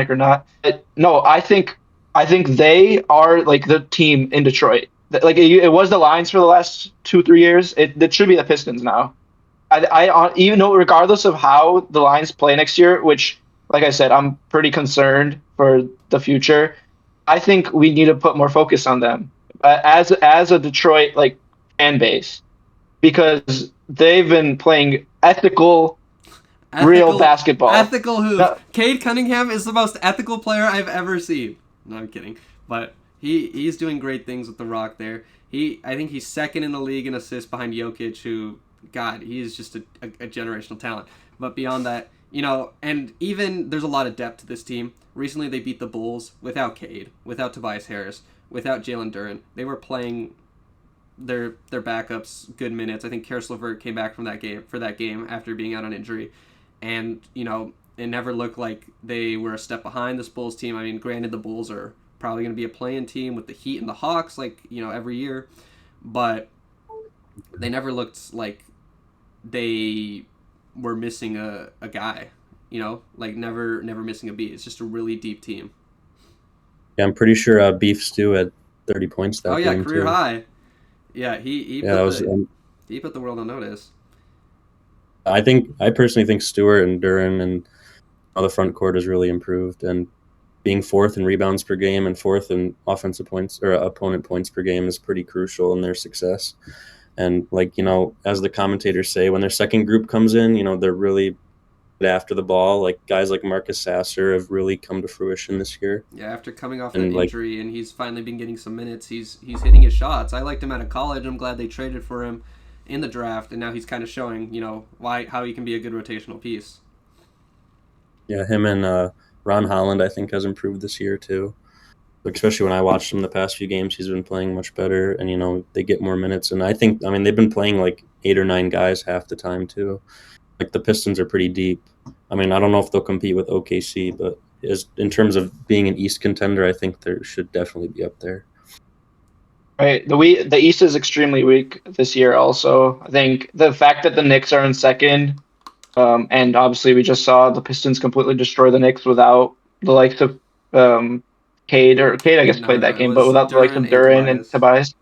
Speaker 1: or not. But no, I think they are like the team in Detroit. Like it was the Lions for the last 2 3 years. It should be the Pistons now. Even though regardless of how the Lions play next year, which like I said, I'm pretty concerned for the future. I think we need to put more focus on them as a Detroit like fan base because they've been playing ethical, real
Speaker 3: Ethical,
Speaker 1: basketball.
Speaker 3: ethical hoops.
Speaker 1: No,
Speaker 3: Cade Cunningham is the most ethical player I've ever seen. No, I'm kidding, but he's doing great things with the Rock there. I think he's second in the league in assists behind Jokic, who, God, he is just a generational talent. But beyond that, and even there's a lot of depth to this team. Recently, they beat the Bulls without Cade, without Tobias Harris, without Jalen Duren. They were playing their backups good minutes. I think Karis LeVert came back from that game after being out on injury, and it never looked like they were a step behind this Bulls team. I mean, granted, the Bulls are probably going to be a play-in team with the Heat and the Hawks, like every year, but they never looked like they were missing a guy. Like never missing a beat. It's just a really deep team.
Speaker 2: Yeah, I'm pretty sure Beef Stew had 30 points that
Speaker 3: Oh yeah,
Speaker 2: game
Speaker 3: career
Speaker 2: too.
Speaker 3: high. Yeah, he
Speaker 2: Yeah, that
Speaker 3: put
Speaker 2: was.
Speaker 3: he put the world on notice.
Speaker 2: I personally think Stewart and Duran and all the front court has really improved, and being fourth in rebounds per game and fourth in offensive points or opponent points per game is pretty crucial in their success. And as the commentators say, when their second group comes in, they're really good after the ball. Like guys like Marcus Sasser have really come to fruition this year.
Speaker 3: Yeah, after coming off that
Speaker 2: And
Speaker 3: injury and he's finally been getting some minutes, he's hitting his shots. I liked him out of college. I'm glad they traded for him in the draft, and now he's kind of showing, how he can be a good rotational piece.
Speaker 2: yeah, him and Ron Holland, I think, has improved this year too. Especially when I watched him the past few games, he's been playing much better, and they get more minutes. And I mean, they've been playing like 8 or 9 guys half the time too. Like the Pistons are pretty deep. I mean, I don't know if they'll compete with OKC, but in terms of being an East contender, I think they should definitely be up there.
Speaker 1: right. The East is extremely weak this year. Also, I think the fact that the Knicks are in second, and obviously we just saw the Pistons completely destroy the Knicks without the likes of Cade, I guess
Speaker 3: No,
Speaker 1: played
Speaker 3: no,
Speaker 1: that
Speaker 3: it
Speaker 1: game, but
Speaker 3: was
Speaker 1: without the likes of
Speaker 3: Duran and
Speaker 1: Duran and
Speaker 3: Tobias.
Speaker 1: Tobias.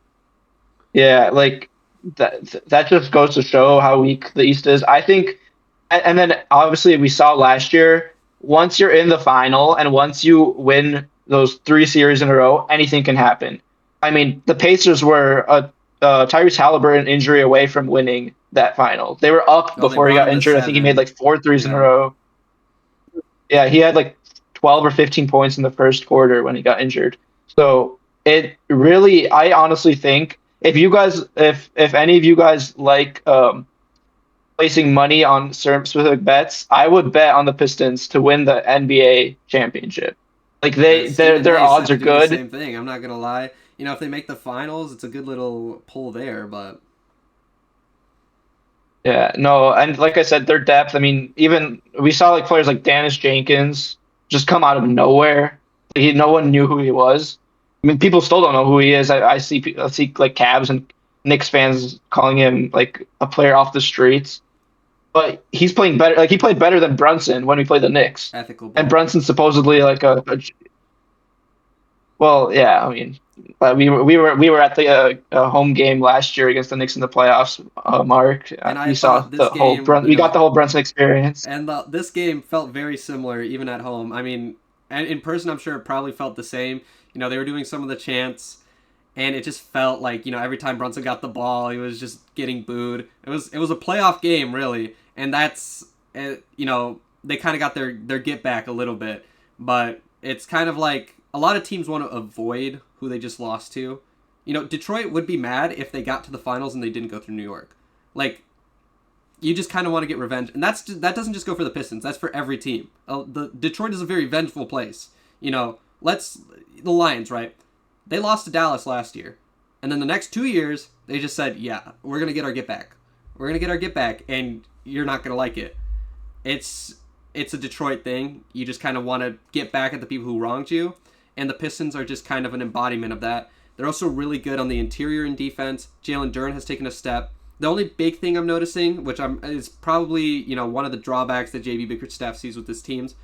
Speaker 1: Yeah, like that just goes to show how weak the East is. I think, and then obviously we saw last year. Once you're in the final and once you win those 3 series in a row, anything can happen. I mean, the Pacers were a Tyrese Halliburton injury away from winning that final. They were up
Speaker 3: Oh, they
Speaker 1: before he
Speaker 3: brought
Speaker 1: got
Speaker 3: him to
Speaker 1: injured. I think he made
Speaker 3: 7.
Speaker 1: like four threes in a
Speaker 3: Yeah.
Speaker 1: row. Yeah, he had like 12 or 15 points in the first quarter when he got injured. So it really, I honestly think if any of you guys like placing money on certain specific bets, I would bet on the Pistons to win the NBA championship. Like
Speaker 3: Stephen
Speaker 1: their
Speaker 3: A
Speaker 1: odds
Speaker 3: said
Speaker 1: are
Speaker 3: to do the
Speaker 1: good.
Speaker 3: same thing. I'm not gonna lie. If they make the finals, it's a good little pull there. But
Speaker 1: Yeah, no, and like I said, their depth. I mean, even we saw like players like Dennis Jenkins just come out of nowhere. No one knew who he was. I mean, people still don't know who he is. I see like Cavs and Knicks fans calling him like a player off the streets, but he's playing better. Like he played better than Brunson when we played the Knicks,
Speaker 3: ethical
Speaker 1: and
Speaker 3: ball.
Speaker 1: Brunson's supposedly like well, yeah. I mean, we were at the home game last year against the Knicks in the playoffs. Mark,
Speaker 3: And I
Speaker 1: we saw
Speaker 3: thought this game,
Speaker 1: We got the whole Brunson experience.
Speaker 3: and this game felt very similar even at home. I mean, and in person, I'm sure it probably felt the same. They were doing some of the chants, and it just felt like every time Brunson got the ball, he was just getting booed. It was a playoff game really, and that's they kind of got their get back a little bit, but it's kind of like a lot of teams want to avoid who they just lost to. Detroit would be mad if they got to the finals and they didn't go through New York. Like, you just kind of want to get revenge, and that doesn't just go for the Pistons. That's for every team. The Detroit is a very vengeful place. The Lions, right? They lost to Dallas last year, and then the next 2 years they just said, "Yeah, we're gonna get our get back. We're gonna get our get back, and you're not gonna like it." It's a Detroit thing. You just kind of want to get back at the people who wronged you, and the Pistons are just kind of an embodiment of that. They're also really good on the interior and defense. Jalen Duren has taken a step. The only big thing I'm noticing, which is probably one of the drawbacks that JB Bickerstaff sees with his teams,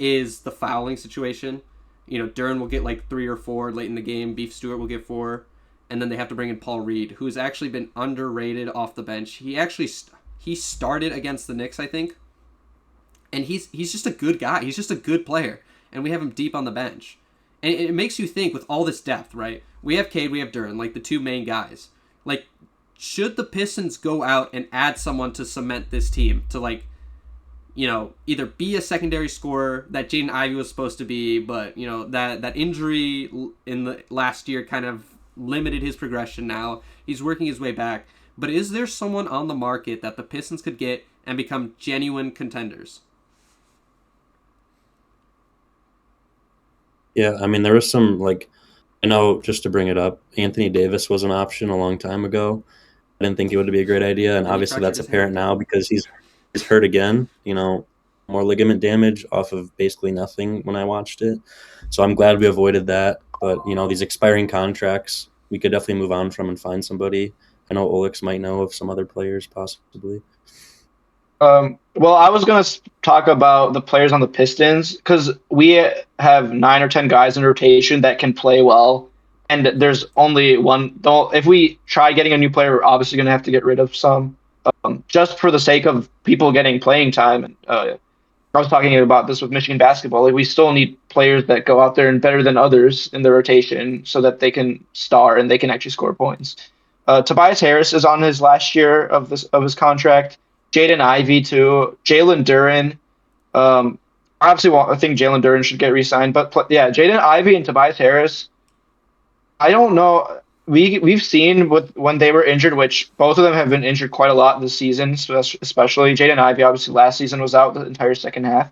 Speaker 3: is the fouling situation. Duren will get like 3 or 4 late in the game. Beef Stewart will get 4, and then they have to bring in Paul Reed, who's actually been underrated off the bench. He started against the Knicks, I think, and he's just a good guy. He's just a good player, and we have him deep on the bench. And it makes you think with all this depth, right? We have Cade, we have Duren, like the two main guys. Like, should the Pistons go out and add someone to cement this team to either be a secondary scorer that Jaden Ivey was supposed to be, but that injury in the last year kind of limited his progression. Now he's working his way back. But is there someone on the market that the Pistons could get and become genuine contenders?
Speaker 2: Yeah, I mean there was some I know, just to bring it up, Anthony Davis was an option a long time ago. I didn't think it would be a great idea, and
Speaker 3: And he
Speaker 2: obviously
Speaker 3: fractured
Speaker 2: that's
Speaker 3: his
Speaker 2: apparent
Speaker 3: hand.
Speaker 2: now because he's hurt again. More ligament damage off of basically nothing when I watched it. So I'm glad we avoided that. But these expiring contracts, we could definitely move on from and find somebody. I know Olix might know of some other players possibly.
Speaker 1: Well, I was gonna talk about the players on the Pistons because we have 9 or 10 guys in rotation that can play well, and there's only one. Though, if we try getting a new player, we're obviously gonna have to get rid of some, just for the sake of people getting playing time. And I was talking about this with Michigan basketball. Like, we still need players that go out there and better than others in the rotation so that they can star and they can actually score points. Tobias Harris is on his last year of his contract. Jaden Ivey too. Jalen Duren. Obviously, I think Jalen Duren should get re-signed, but yeah, Jaden Ivey and Tobias Harris. I don't know. We've seen when they were injured, which both of them have been injured quite a lot this season, especially Jaden Ivey. Obviously, last season was out the entire second half.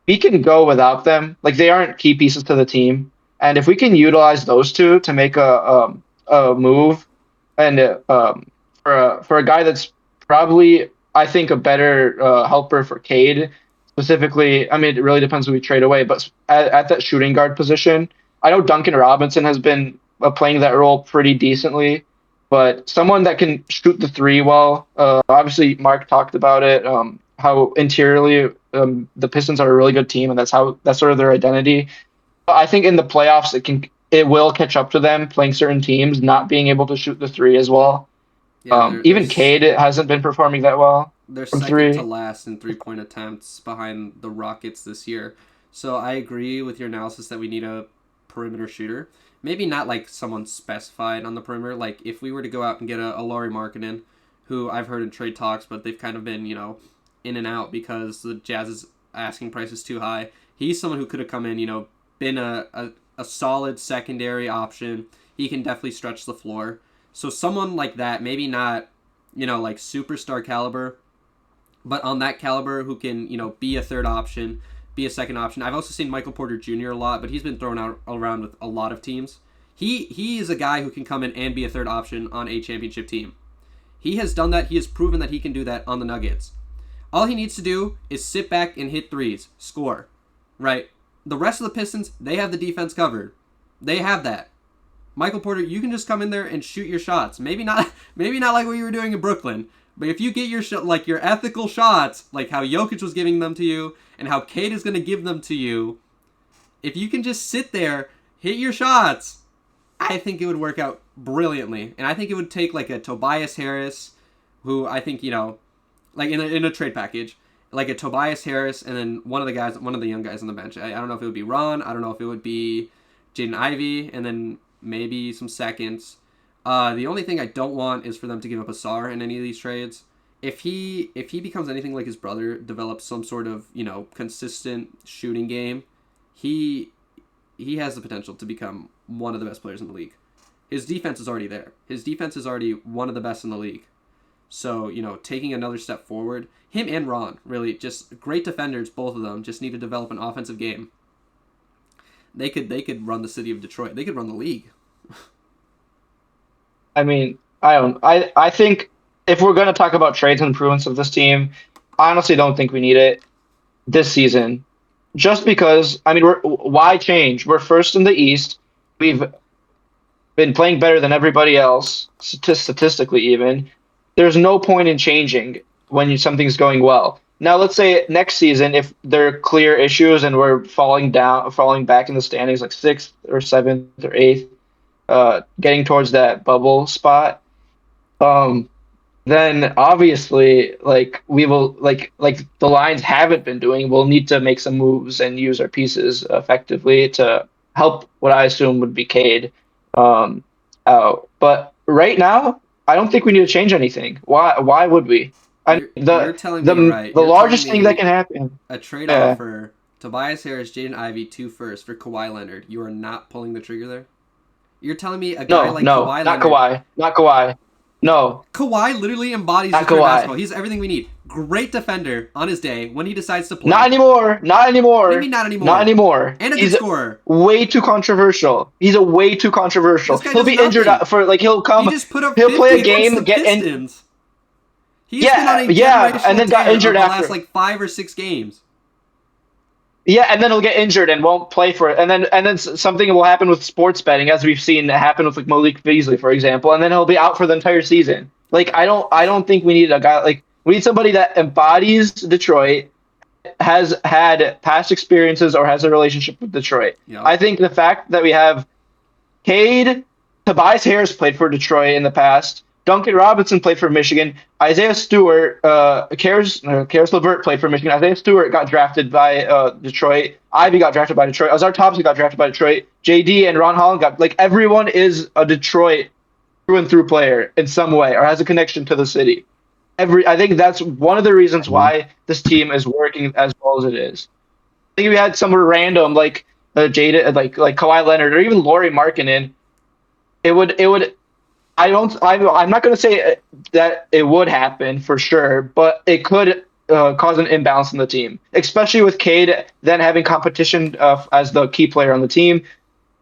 Speaker 1: We can go without them. Like, they aren't key pieces to the team, and if we can utilize those two to make a move, and for a guy that's probably, I think, a better helper for Cade specifically. I mean, it really depends who we trade away, but at that shooting guard position, I know Duncan Robinson has been playing that role pretty decently, but someone that can shoot the three well. Obviously, Mark talked about it. How interiorly the Pistons are a really good team, and that's sort of their identity. But I think in the playoffs, it will catch up to them playing certain teams not being able to shoot the three as well.
Speaker 3: Yeah, they're
Speaker 1: Even Cade hasn't been performing that well
Speaker 3: they're
Speaker 1: from
Speaker 3: second to
Speaker 1: three.
Speaker 3: last in 3-point attempts behind the Rockets this year. So I agree with your analysis that we need a perimeter shooter. maybe not like someone specified on the perimeter. Like if we were to go out and get a Lauri Markkanen, who I've heard in trade talks, but they've kind of been, in and out because the Jazz's asking price is too high. He's someone who could have come in, been a solid secondary option. He can definitely stretch the floor. So someone like that, maybe not, like superstar caliber, but on that caliber who can, be a third option, be a second option. I've also seen Michael Porter Jr. a lot, but he's been thrown out around with a lot of teams. He is a guy who can come in and be a third option on a championship team. He has done that. He has proven that he can do that on the Nuggets. All he needs to do is sit back and hit threes, score, right? The rest of the Pistons, they have the defense covered. They have that. Michael Porter, you can just come in there and shoot your shots. Maybe not like what you were doing in Brooklyn, but if you get your ethical shots, like how Jokic was giving them to you and how Cade is going to give them to you, if you can just sit there, hit your shots, I think it would work out brilliantly. And I think it would take like a Tobias Harris, who I think, like in a trade package, like a Tobias Harris and then one of the young guys on the bench. I don't know if it would be Ron. I don't know if it would be Jaden Ivey, and then maybe some seconds. The only thing I don't want is for them to give up Asar in any of these trades. If he becomes anything like his brother, develops some sort of, consistent shooting game, he has the potential to become one of the best players in the league. His defense is already there. His defense is already one of the best in the league. So, taking another step forward, him and Ron, really, just great defenders, both of them, just need to develop an offensive game. They could run the city of Detroit. They could run the league.
Speaker 1: I mean, I think if we're going to talk about trades and improvements of this team, I honestly don't think we need it this season. Just because, I mean, why change? We're first in the East. We've been playing better than everybody else, statistically even. There's no point in changing when something's going well. Now, let's say next season, if there are clear issues and we're falling back in the standings, like 6th or 7th or 8th, getting towards that bubble spot, then obviously, like we will, like the Lions haven't been doing, we'll need to make some moves and use our pieces effectively to help what I assume would be Cade out. But right now, I don't think we need to change anything. Why would we?
Speaker 3: You're telling me right.
Speaker 1: The largest thing that can happen.
Speaker 3: A trade offer, Tobias Harris, Jaden Ivey, 2 firsts for Kawhi Leonard. You are not pulling the trigger there? You're telling me a guy like Kawhi Leonard...
Speaker 1: Not Kawhi. No.
Speaker 3: Kawhi literally embodies Detroit basketball. He's everything we need. Great defender on his day when he decides to play.
Speaker 1: Not anymore.
Speaker 3: What do you mean not anymore? And a good scorer.
Speaker 1: Way too controversial. He's a way too controversial. He'll be injured for he'll come.
Speaker 3: He just put up
Speaker 1: he'll play a
Speaker 3: 50
Speaker 1: game,
Speaker 3: against the
Speaker 1: get
Speaker 3: Pistons. He's been on a
Speaker 1: and then got injured
Speaker 3: the
Speaker 1: after
Speaker 3: last like 5 or 6 games.
Speaker 1: Yeah, and then he'll get injured and won't play for it. And then something will happen with sports betting, as we've seen happen with like Malik Beasley, for example, and then he'll be out for the entire season. Like I don't think we need a guy like we need somebody that embodies Detroit, has had past experiences or has a relationship with Detroit.
Speaker 3: Yeah.
Speaker 1: I think the fact that we have Cade, Tobias Harris played for Detroit in the past. Duncan Robinson played for Michigan. Isaiah Stewart, Karis LeVert played for Michigan. Isaiah Stewart got drafted by Detroit. Ivy got drafted by Detroit. Azar Thompson got drafted by Detroit. JD and Ron Holland everyone is a Detroit through and through player in some way or has a connection to the city. I think that's one of the reasons why this team is working as well as it is. I think if we had someone random like Jada, like Kawhi Leonard or even Lauri Markkanen, it would. I'm not going to say that it would happen for sure, but it could cause an imbalance in the team, especially with Cade then having competition as the key player on the team.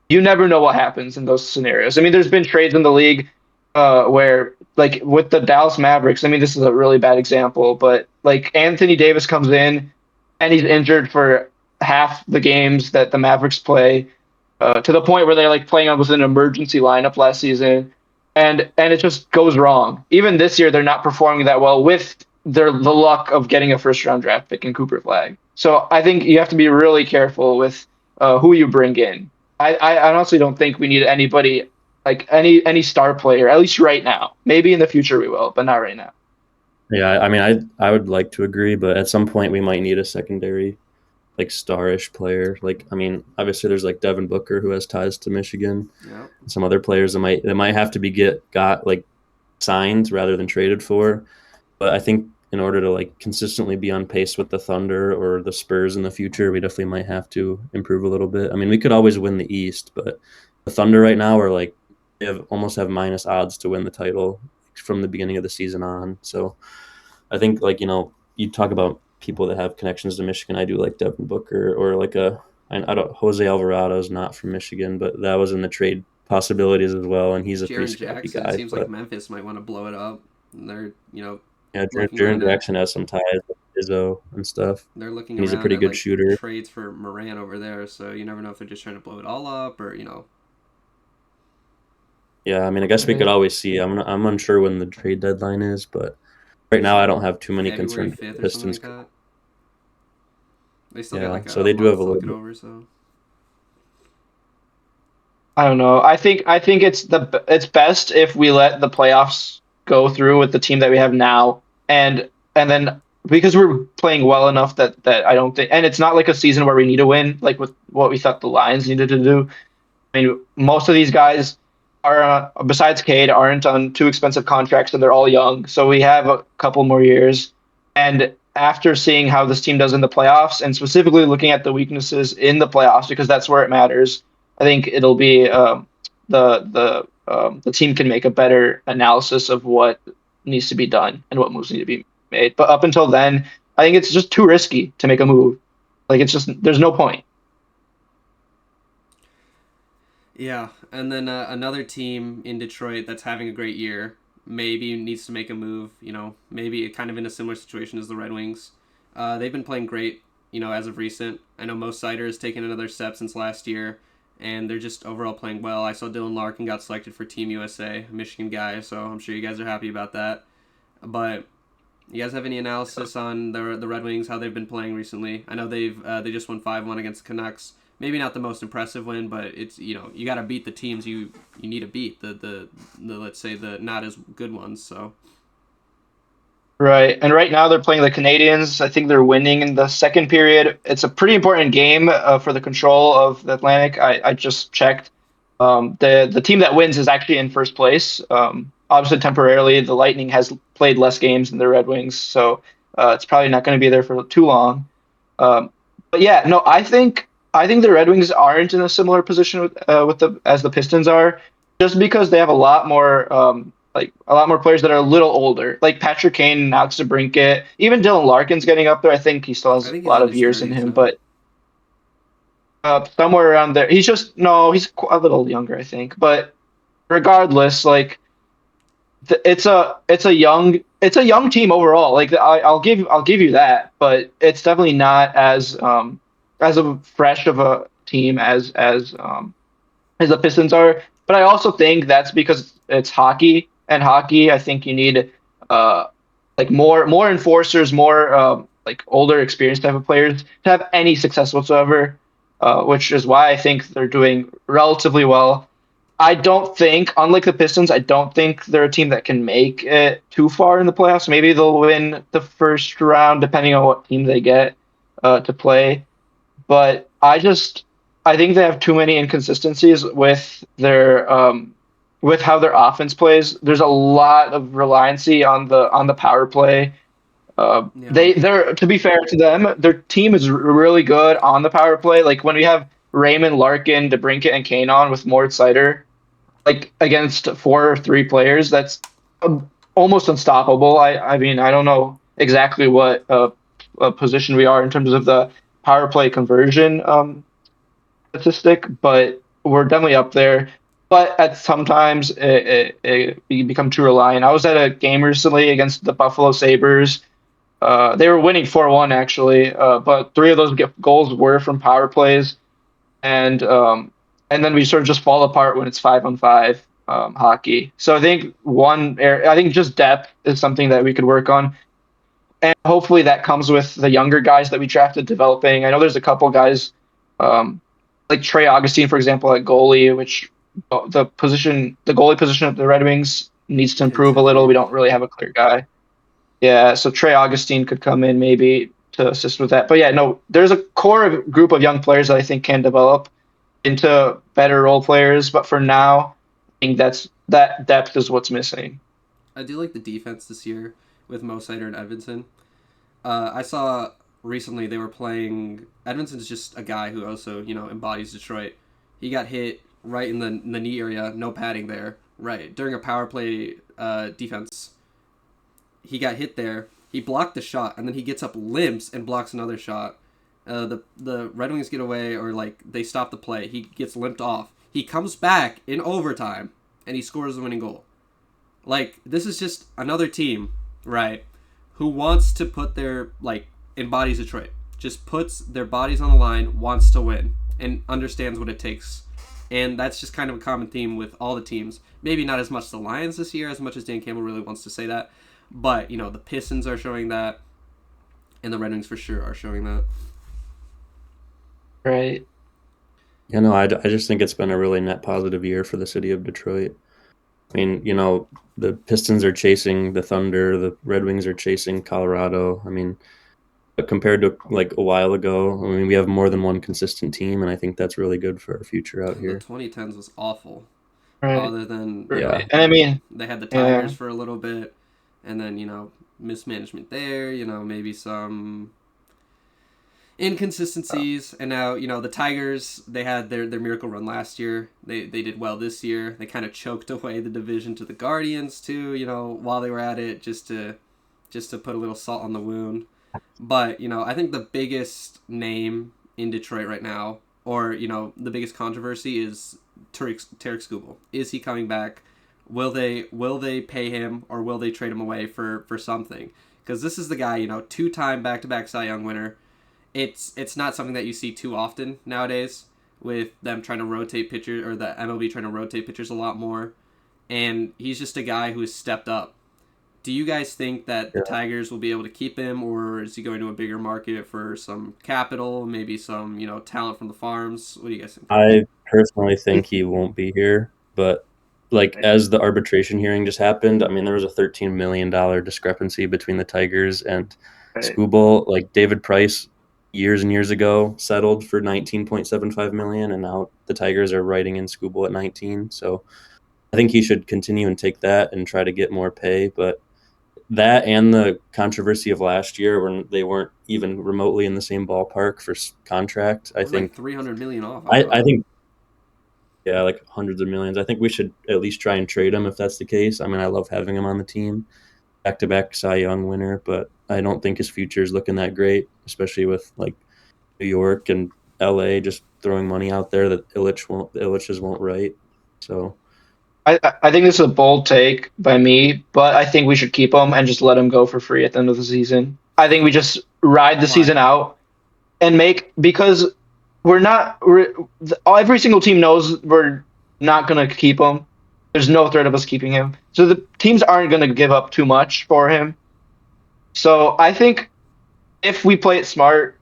Speaker 1: You never know what happens in those scenarios. I mean, there's been trades in the league where, like with the Dallas Mavericks, I mean, this is a really bad example, but like Anthony Davis comes in and he's injured for half the games that the Mavericks play, to the point where they're like playing with an emergency lineup last season. And it just goes wrong. Even this year, they're not performing that well with the luck of getting a first-round draft pick in Cooper Flag. So I think you have to be really careful with who you bring in. I honestly don't think we need anybody, like any star player, at least right now. Maybe in the future we will, but not right now.
Speaker 2: Yeah, I mean, I would like to agree, but at some point we might need a secondary like starish player. Like, I mean, obviously there's like Devin Booker who has ties to Michigan.
Speaker 3: Yeah.
Speaker 2: Some other players that might have to be got like signed rather than traded for. But I think in order to like consistently be on pace with the Thunder or the Spurs in the future, we definitely might have to improve a little bit. I mean, we could always win the East, but the Thunder right now are like they almost have minus odds to win the title from the beginning of the season on. So I think like you talk about people that have connections to Michigan. I do like Devin Booker or like I don't Jose Alvarado is not from Michigan, but that was in the trade possibilities as well, and he's a pretty
Speaker 3: Jaren
Speaker 2: scrappy
Speaker 3: Jackson. It
Speaker 2: guy.
Speaker 3: seems like
Speaker 2: But
Speaker 3: Memphis might want to blow it up. And they're
Speaker 2: yeah,
Speaker 3: looking
Speaker 2: Jaren
Speaker 3: around at
Speaker 2: Jackson has some ties with Izzo and stuff,
Speaker 3: they're looking
Speaker 2: and he's a
Speaker 3: around
Speaker 2: pretty
Speaker 3: at
Speaker 2: good
Speaker 3: like
Speaker 2: shooter.
Speaker 3: trades for Moran over there. So you never know if they're just trying to blow it all up or
Speaker 2: Yeah, I mean, I guess we could
Speaker 1: Right.
Speaker 2: always see. I'm unsure when the trade deadline is, but right now I don't have too many
Speaker 3: February
Speaker 2: concerns with
Speaker 3: 5th
Speaker 2: the
Speaker 3: or something
Speaker 2: Pistons.
Speaker 3: like that. They still got
Speaker 2: Yeah,
Speaker 3: like
Speaker 2: so
Speaker 3: a
Speaker 2: they do have
Speaker 3: month
Speaker 2: a
Speaker 3: to
Speaker 2: little
Speaker 3: look it
Speaker 2: bit.
Speaker 3: over. So
Speaker 1: I don't know. I think it's best if we let the playoffs go through with the team that we have now, and then because we're playing well enough that I don't think, and it's not like a season where we need to win, like with what we thought the Lions needed to do. I mean, most of these guys are, besides Cade, aren't on too expensive contracts, and they're all young. So we have a couple more years. And after seeing how this team does in the playoffs, and specifically looking at the weaknesses in the playoffs, because that's where it matters, I think it'll be the team can make a better analysis of what needs to be done and what moves need to be made. But up until then, I think it's just too risky to make a move. Like it's just there's no point.
Speaker 3: yeah, and then another team in Detroit that's having a great year maybe needs to make a move. Maybe kind of in a similar situation as the Red Wings. They've been playing great. As of recent. I know Mo Sider has taken another step since last year, and they're just overall playing well. I saw Dylan Larkin got selected for Team USA, a Michigan guy, so I'm sure you guys are happy about that. But you guys have any analysis on the Red Wings, how they've been playing recently? I know they just won 5-1 against the Canucks. Maybe not the most impressive win, but it's you got to beat the teams you need to beat the let's say the not as good ones. So
Speaker 1: Right. And right now they're playing the Canadians. I think they're winning in the second period. It's a pretty important game for the control of the Atlantic. I just checked. The team that wins is actually in first place. Obviously, temporarily, the Lightning has played less games than the Red Wings, so it's probably not going to be there for too long. Um, but yeah, no, I think the Red Wings aren't in a similar position with the as the Pistons are, just because they have a lot more like a lot more players that are a little older, like Patrick Kane and Alex DeBrincat. Even Dylan Larkin's getting up there. I think he still
Speaker 3: I
Speaker 1: has a
Speaker 3: think he's
Speaker 1: lot
Speaker 3: in
Speaker 1: of
Speaker 3: his
Speaker 1: years in
Speaker 3: 30s
Speaker 1: him,
Speaker 3: though.
Speaker 1: but somewhere around there, he's just no, he's a little younger, I think. But regardless, like it's a young team overall. Like I'll give you that, but it's definitely not as a fresh of a team as the Pistons are. But I also think that's because it's hockey, and hockey, I think you need uh like more enforcers, more like older, experienced type of players to have any success whatsoever. Which is why I think they're doing relatively well. I don't think, unlike the Pistons, I don't think they're a team that can make it too far in the playoffs. Maybe they'll win the first round, depending on what team they get to play. But I think they have too many inconsistencies with how their offense plays. There's a lot of reliancy on the power play.
Speaker 3: Yeah,
Speaker 1: They're to be fair to them, their team is really good on the power play. Like when we have Raymond, Larkin, DeBrincat, and Kane on with Moritz Seider, like against 4 or 3 players, that's almost unstoppable. I mean, I don't know exactly what position we are in terms of the power play conversion statistic, but we're definitely up there. But at sometimes we become too reliant. I was at a game recently against the Buffalo Sabres. They were winning 4-1 actually, but 3 of those goals were from power plays, and um, and then we sort of just fall apart when it's 5-on-5 hockey. So I think just depth is something that we could work on, and hopefully that comes with the younger guys that we drafted developing. I know there's a couple guys, um, like Trey Augustine, for example, at goalie, which the goalie position of the Red Wings needs to
Speaker 3: Tim
Speaker 1: improve a little.
Speaker 3: Tiffy.
Speaker 1: We don't really have a clear guy. Yeah, so Trey Augustine could come in maybe to assist with that. But yeah, no, there's a core group of young players that I think can develop into better role players. But for now, I think that depth is what's missing.
Speaker 3: I do like the defense this year with Mo Sider and Edvinson. I saw recently they were playing. Edvinson's just a guy who also embodies Detroit. He got hit right in the knee area, no padding there. Right during a power play defense, he got hit there. He blocked the shot, and then he gets up, limps, and blocks another shot. The Red Wings get away, or like they stop the play. He gets limped off. He comes back in overtime, and he scores the winning goal. Like, this is just another team, right, who wants to put their, embodies Detroit. Just puts their bodies on the line, wants to win, and understands what it takes. And that's just kind of a common theme with all the teams. Maybe not as much the Lions this year, as much as Dan Campbell really wants to say that. But, the Pistons are showing that, and the Red Wings for sure are showing that.
Speaker 1: Right.
Speaker 2: I just think it's been a really net positive year for the city of Detroit. I mean, the Pistons are chasing the Thunder, the Red Wings are chasing Colorado. I mean, but compared to a while ago, I mean, we have more than one consistent team, and I think that's really good for our future out here.
Speaker 3: The 2010s was awful.
Speaker 1: Right.
Speaker 3: Other than
Speaker 2: Yeah.
Speaker 1: And I mean,
Speaker 3: they had the Tigers for a little bit, and then mismanagement there. Maybe some inconsistencies, and now the Tigers, they had their miracle run last year. They did well this year. They kind of choked away the division to the Guardians too, while they were at it, just to put a little salt on the wound. But I think the biggest name in Detroit right now, or the biggest controversy, is Tarek Skubal. Is he coming back? Will they pay him, or will they trade him away for something? Because this is the guy, two-time back-to-back Cy Young winner. It's not something that you see too often nowadays, with them trying to rotate pitchers, or the MLB trying to rotate pitchers a lot more. And he's just a guy who has stepped up. Do you guys think that the Tigers will be able to keep him, or is he going to a bigger market for some capital, maybe some talent from the farms? What do you guys think?
Speaker 2: I personally think he won't be here, but as the arbitration hearing just happened, I mean, there was a $13 million discrepancy between the Tigers and Skubal. David Price years and years ago settled for $19.75 million, and now the Tigers are writing in Skubal at 19. So I think he should continue and take that and try to get more pay. But that and the controversy of last year, when they weren't even remotely in the same ballpark for contract, I think
Speaker 3: $300 million off.
Speaker 2: I think, yeah, hundreds of millions. I think we should at least try and trade him if that's the case. I mean, I love having him on the team, back-to-back Cy Young winner, but I don't think his future is looking that great, especially with New York and LA just throwing money out there that the Ilitches won't write. So
Speaker 1: I think this is a bold take by me, but I think we should keep him and just let him go for free at the end of the season. I think we just ride the season out and because every single team knows we're not going to keep him. There's no threat of us keeping him. So the teams aren't going to give up too much for him. So I think if we play it smart,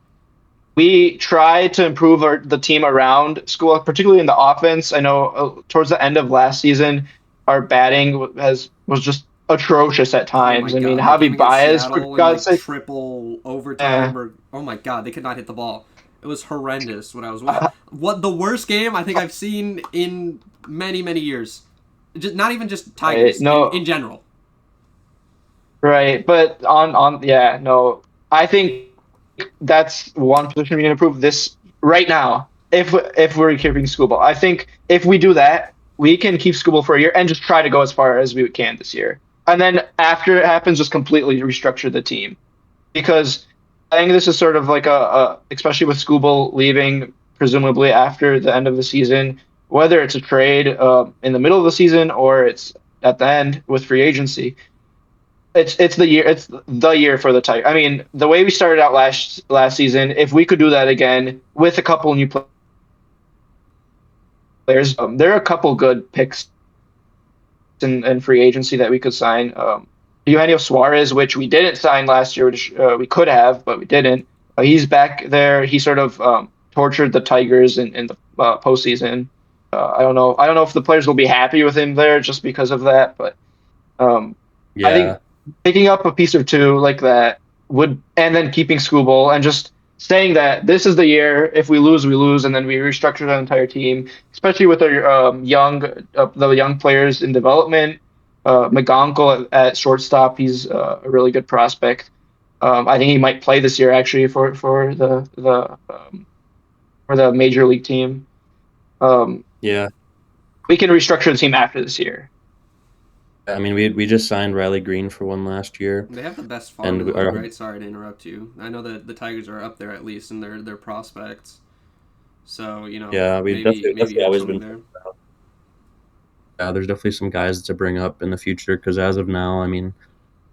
Speaker 1: we try to improve the team around Skubal, particularly in the offense. I know towards the end of last season, our batting was just atrocious at times.
Speaker 3: Oh
Speaker 1: I mean,
Speaker 3: God,
Speaker 1: Javi Baez, for God's sake,
Speaker 3: triple overtime, or oh my God, they could not hit the ball. It was horrendous when I was watching. What the worst game I think I've seen in many, many years. Just not even just Tigers, in general.
Speaker 1: Right, but I think that's one position we can improve this right now. If we're keeping Skubal, I think if we do that, we can keep Skubal for a year and just try to go as far as we can this year. And then after it happens, just completely restructure the team, because I think this is sort of especially with Skubal leaving presumably after the end of the season, whether it's a trade in the middle of the season or it's at the end with free agency. It's the year for the Tigers. I mean, the way we started out last season, if we could do that again with a couple new players, there are a couple good picks in free agency that we could sign. Eugenio Suarez, which we didn't sign last year, which we could have, but we didn't. He's back there. He sort of tortured the Tigers in the postseason. I don't know if the players will be happy with him there just because of that, but I think picking up a piece or two like that and then keeping Skubal and just saying that this is the year. If we lose, we lose, and then we restructure the entire team, especially with our the young players in development. McGonagall at shortstop, he's a really good prospect. I think he might play this year actually for the major league team.
Speaker 2: Yeah.
Speaker 1: We can restructure the team after this year.
Speaker 2: I mean, we just signed Riley Green for one last year.
Speaker 3: They have the best farm in the league, right? Sorry to interrupt you. I know that the Tigers are up there at least in their prospects. So,
Speaker 2: Yeah, we've definitely always been
Speaker 3: there.
Speaker 2: There's definitely some guys to bring up in the future because as of now, I mean,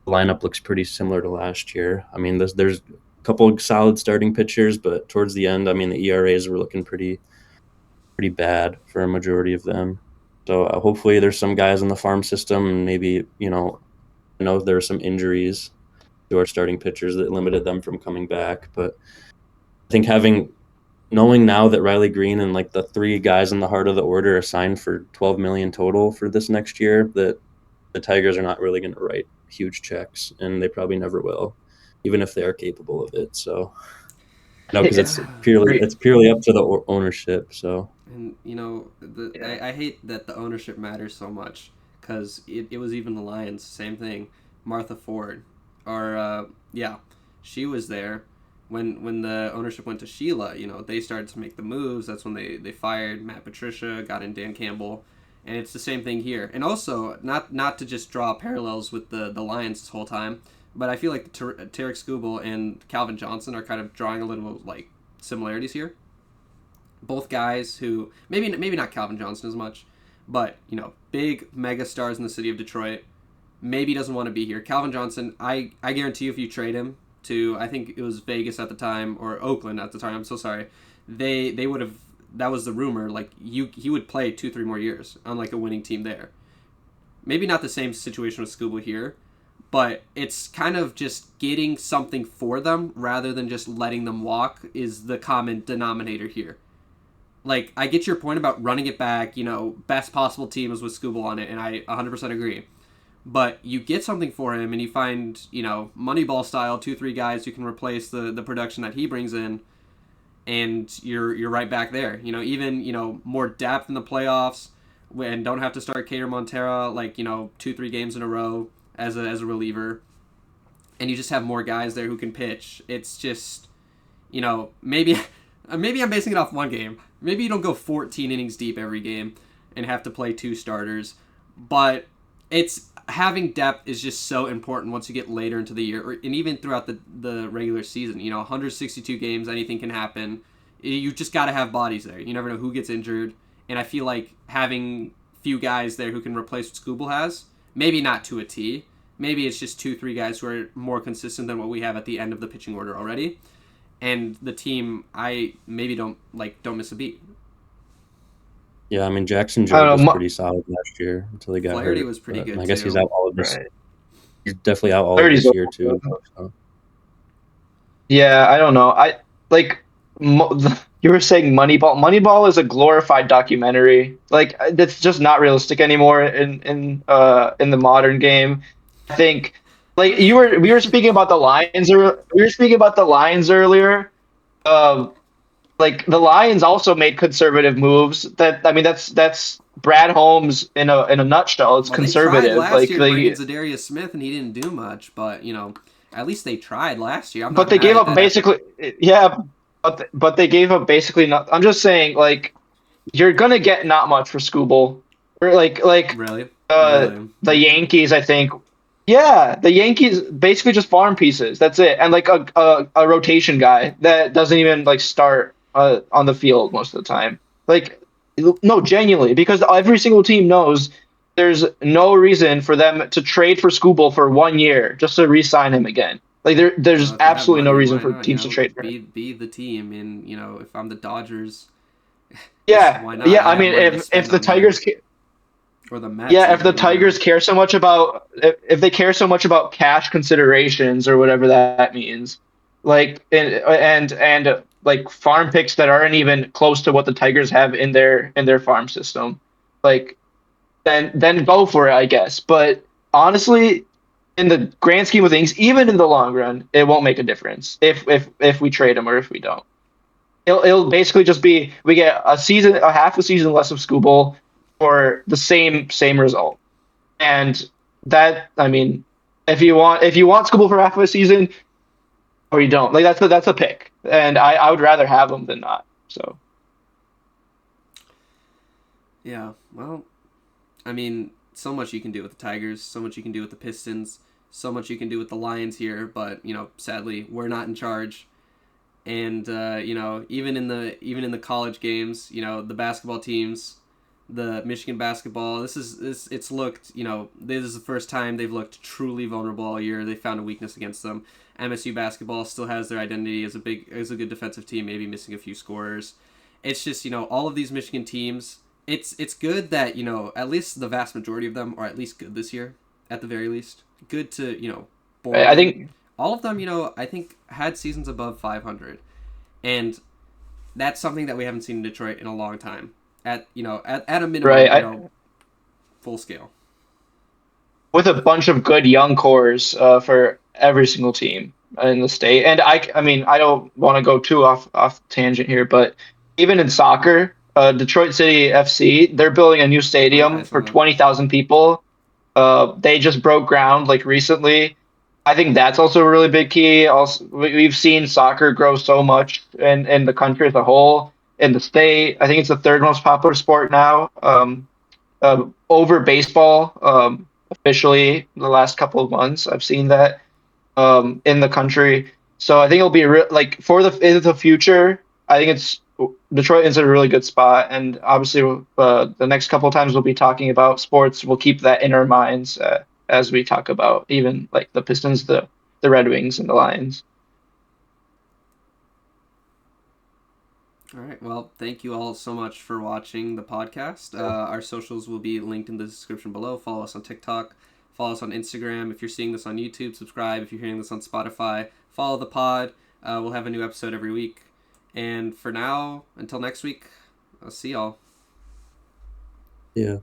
Speaker 2: the lineup looks pretty similar to last year. I mean, there's a couple of solid starting pitchers, but towards the end, I mean, the ERAs were looking pretty bad for a majority of them. So hopefully there's some guys in the farm system, and maybe, I know there are some injuries to our starting pitchers that limited them from coming back. But I think knowing now that Riley Green and like the three guys in the heart of the order are signed for $12 million total for this next year, that the Tigers are not really going to write huge checks, and they probably never will, even if they are capable of it. So, because it's purely up to the ownership. So,
Speaker 3: and I hate that the ownership matters so much because it was even the Lions, same thing. Martha Ford, she was there when the ownership went to Sheila. They started to make the moves. That's when they fired Matt Patricia, got in Dan Campbell. And it's the same thing here. And also, not to just draw parallels with the Lions this whole time, but I feel like Tarek Skubal and Calvin Johnson are kind of drawing a little like similarities here. Both guys who maybe not Calvin Johnson as much, but big mega stars in the city of Detroit. Maybe doesn't want to be here. Calvin Johnson, I guarantee you, if you trade him to, I think it was Vegas at the time or Oakland at the time. I'm so sorry. They would have. That was the rumor. Like he would play 2-3 more years on like a winning team there. Maybe not the same situation with Skubal here, but it's kind of just getting something for them rather than just letting them walk is the common denominator here. Like, I get your point about running it back, best possible team is with Skubal on it, and I 100% agree. But you get something for him, and you find, Moneyball style 2-3 guys who can replace the production that he brings in, and you're right back there. Even more depth in the playoffs, and don't have to start Cater Montera 2-3 games in a row as a reliever, and you just have more guys there who can pitch. It's just, maybe I'm basing it off one game. Maybe you don't go 14 innings deep every game and have to play 2 starters, but it's having depth is just so important once you get later into the year, and even throughout the regular season. 162 games, anything can happen. You just got to have bodies there. You never know who gets injured, and I feel like having few guys there who can replace what Skubal has, maybe not to a T. Maybe it's just 2-3 guys who are more consistent than what we have at the end of the pitching order already. And the team, I maybe don't miss a beat.
Speaker 2: Yeah, I mean, Jackson Jobe was pretty solid last year until he got hurt.
Speaker 3: Flaherty was pretty good,
Speaker 2: I guess
Speaker 3: too.
Speaker 2: he's out all of this.
Speaker 1: Right.
Speaker 2: He's definitely out all of this year, too. So.
Speaker 1: Yeah, I don't know. You were saying Moneyball. Moneyball is a glorified documentary. Like, that's just not realistic anymore in the modern game. I think, like, we were speaking about the Lions, or we were speaking about the Lions earlier. Like, the Lions also made conservative moves. That's Brad Holmes in a nutshell. It's conservative.
Speaker 3: They tried last year to bring in
Speaker 1: They
Speaker 3: Zadarius Smith, and he didn't do much. But at least they tried last year.
Speaker 1: but they gave up basically, yeah. But they gave up basically not. I'm just saying, like, you're gonna get not much for Skubal, or
Speaker 3: Really?
Speaker 1: The Yankees. I think, yeah, the Yankees basically just farm pieces. That's it, and like a rotation guy that doesn't even like start on the field most of the time. Like, no, genuinely, because every single team knows there's no reason for them to trade for Skubal for 1 year just to re-sign him again. Like, there's absolutely no reason for teams to trade for him.
Speaker 3: Be the team, and if I'm the Dodgers,
Speaker 1: yeah,
Speaker 3: why not?
Speaker 1: yeah. I mean, if the Tigers,
Speaker 3: or the Mets,
Speaker 1: yeah, if the Tigers care so much about if they care so much about cash considerations or whatever that means, like and like farm picks that aren't even close to what the Tigers have in their farm system, like then go for it, I guess. But honestly, in the grand scheme of things, even in the long run, it won't make a difference if we trade him or if we don't. It'll basically just be we get a half a season less of school ball for the same result. And that, I mean, if you want school ball for half of a season or you don't, like that's a pick. And I would rather have him than not. So
Speaker 3: Yeah, well, I mean, so much you can do with the Tigers, so much you can do with the Pistons, so much you can do with the Lions here, but sadly, we're not in charge. And even in the college games, the basketball teams, the Michigan basketball, it's looked, this is the first time they've looked truly vulnerable all year. They found a weakness against them. MSU basketball still has their identity as a good defensive team, maybe missing a few scorers. It's just, all of these Michigan teams, it's good that, at least the vast majority of them are at least good this year, at the very least. Good to, bore
Speaker 1: I
Speaker 3: them.
Speaker 1: think
Speaker 3: All of them, I think had seasons above 500. And that's something that we haven't seen in Detroit in a long time. At a minimum,
Speaker 1: right.
Speaker 3: full scale.
Speaker 1: With a bunch of good young cores for every single team in the state. And I mean, I don't want to go too off tangent here, but even in soccer, Detroit City FC, they're building a new
Speaker 3: Oh yeah, I
Speaker 1: stadium
Speaker 3: saw
Speaker 1: for
Speaker 3: that.
Speaker 1: 20,000 people. They just broke ground like recently. I think that's also a really big key. Also, we've seen soccer grow so much in the country as a whole, in the state. I think it's the third most popular sport now. Over baseball, officially the last couple of months. I've seen that in the country. So I think it'll be like for the future. I think it's Detroit is a really good spot, and obviously the next couple of times we'll be talking about sports. We'll keep that in our minds as we talk about even like the Pistons, the Red Wings, and the Lions.
Speaker 3: All right. Well, thank you all so much for watching the podcast. Our socials will be linked in the description below. Follow us on TikTok. Follow us on Instagram. If you're seeing this on YouTube, subscribe. If you're hearing this on Spotify, follow the pod. We'll have a new episode every week. And for now, until next week, I'll see y'all.
Speaker 2: Yeah.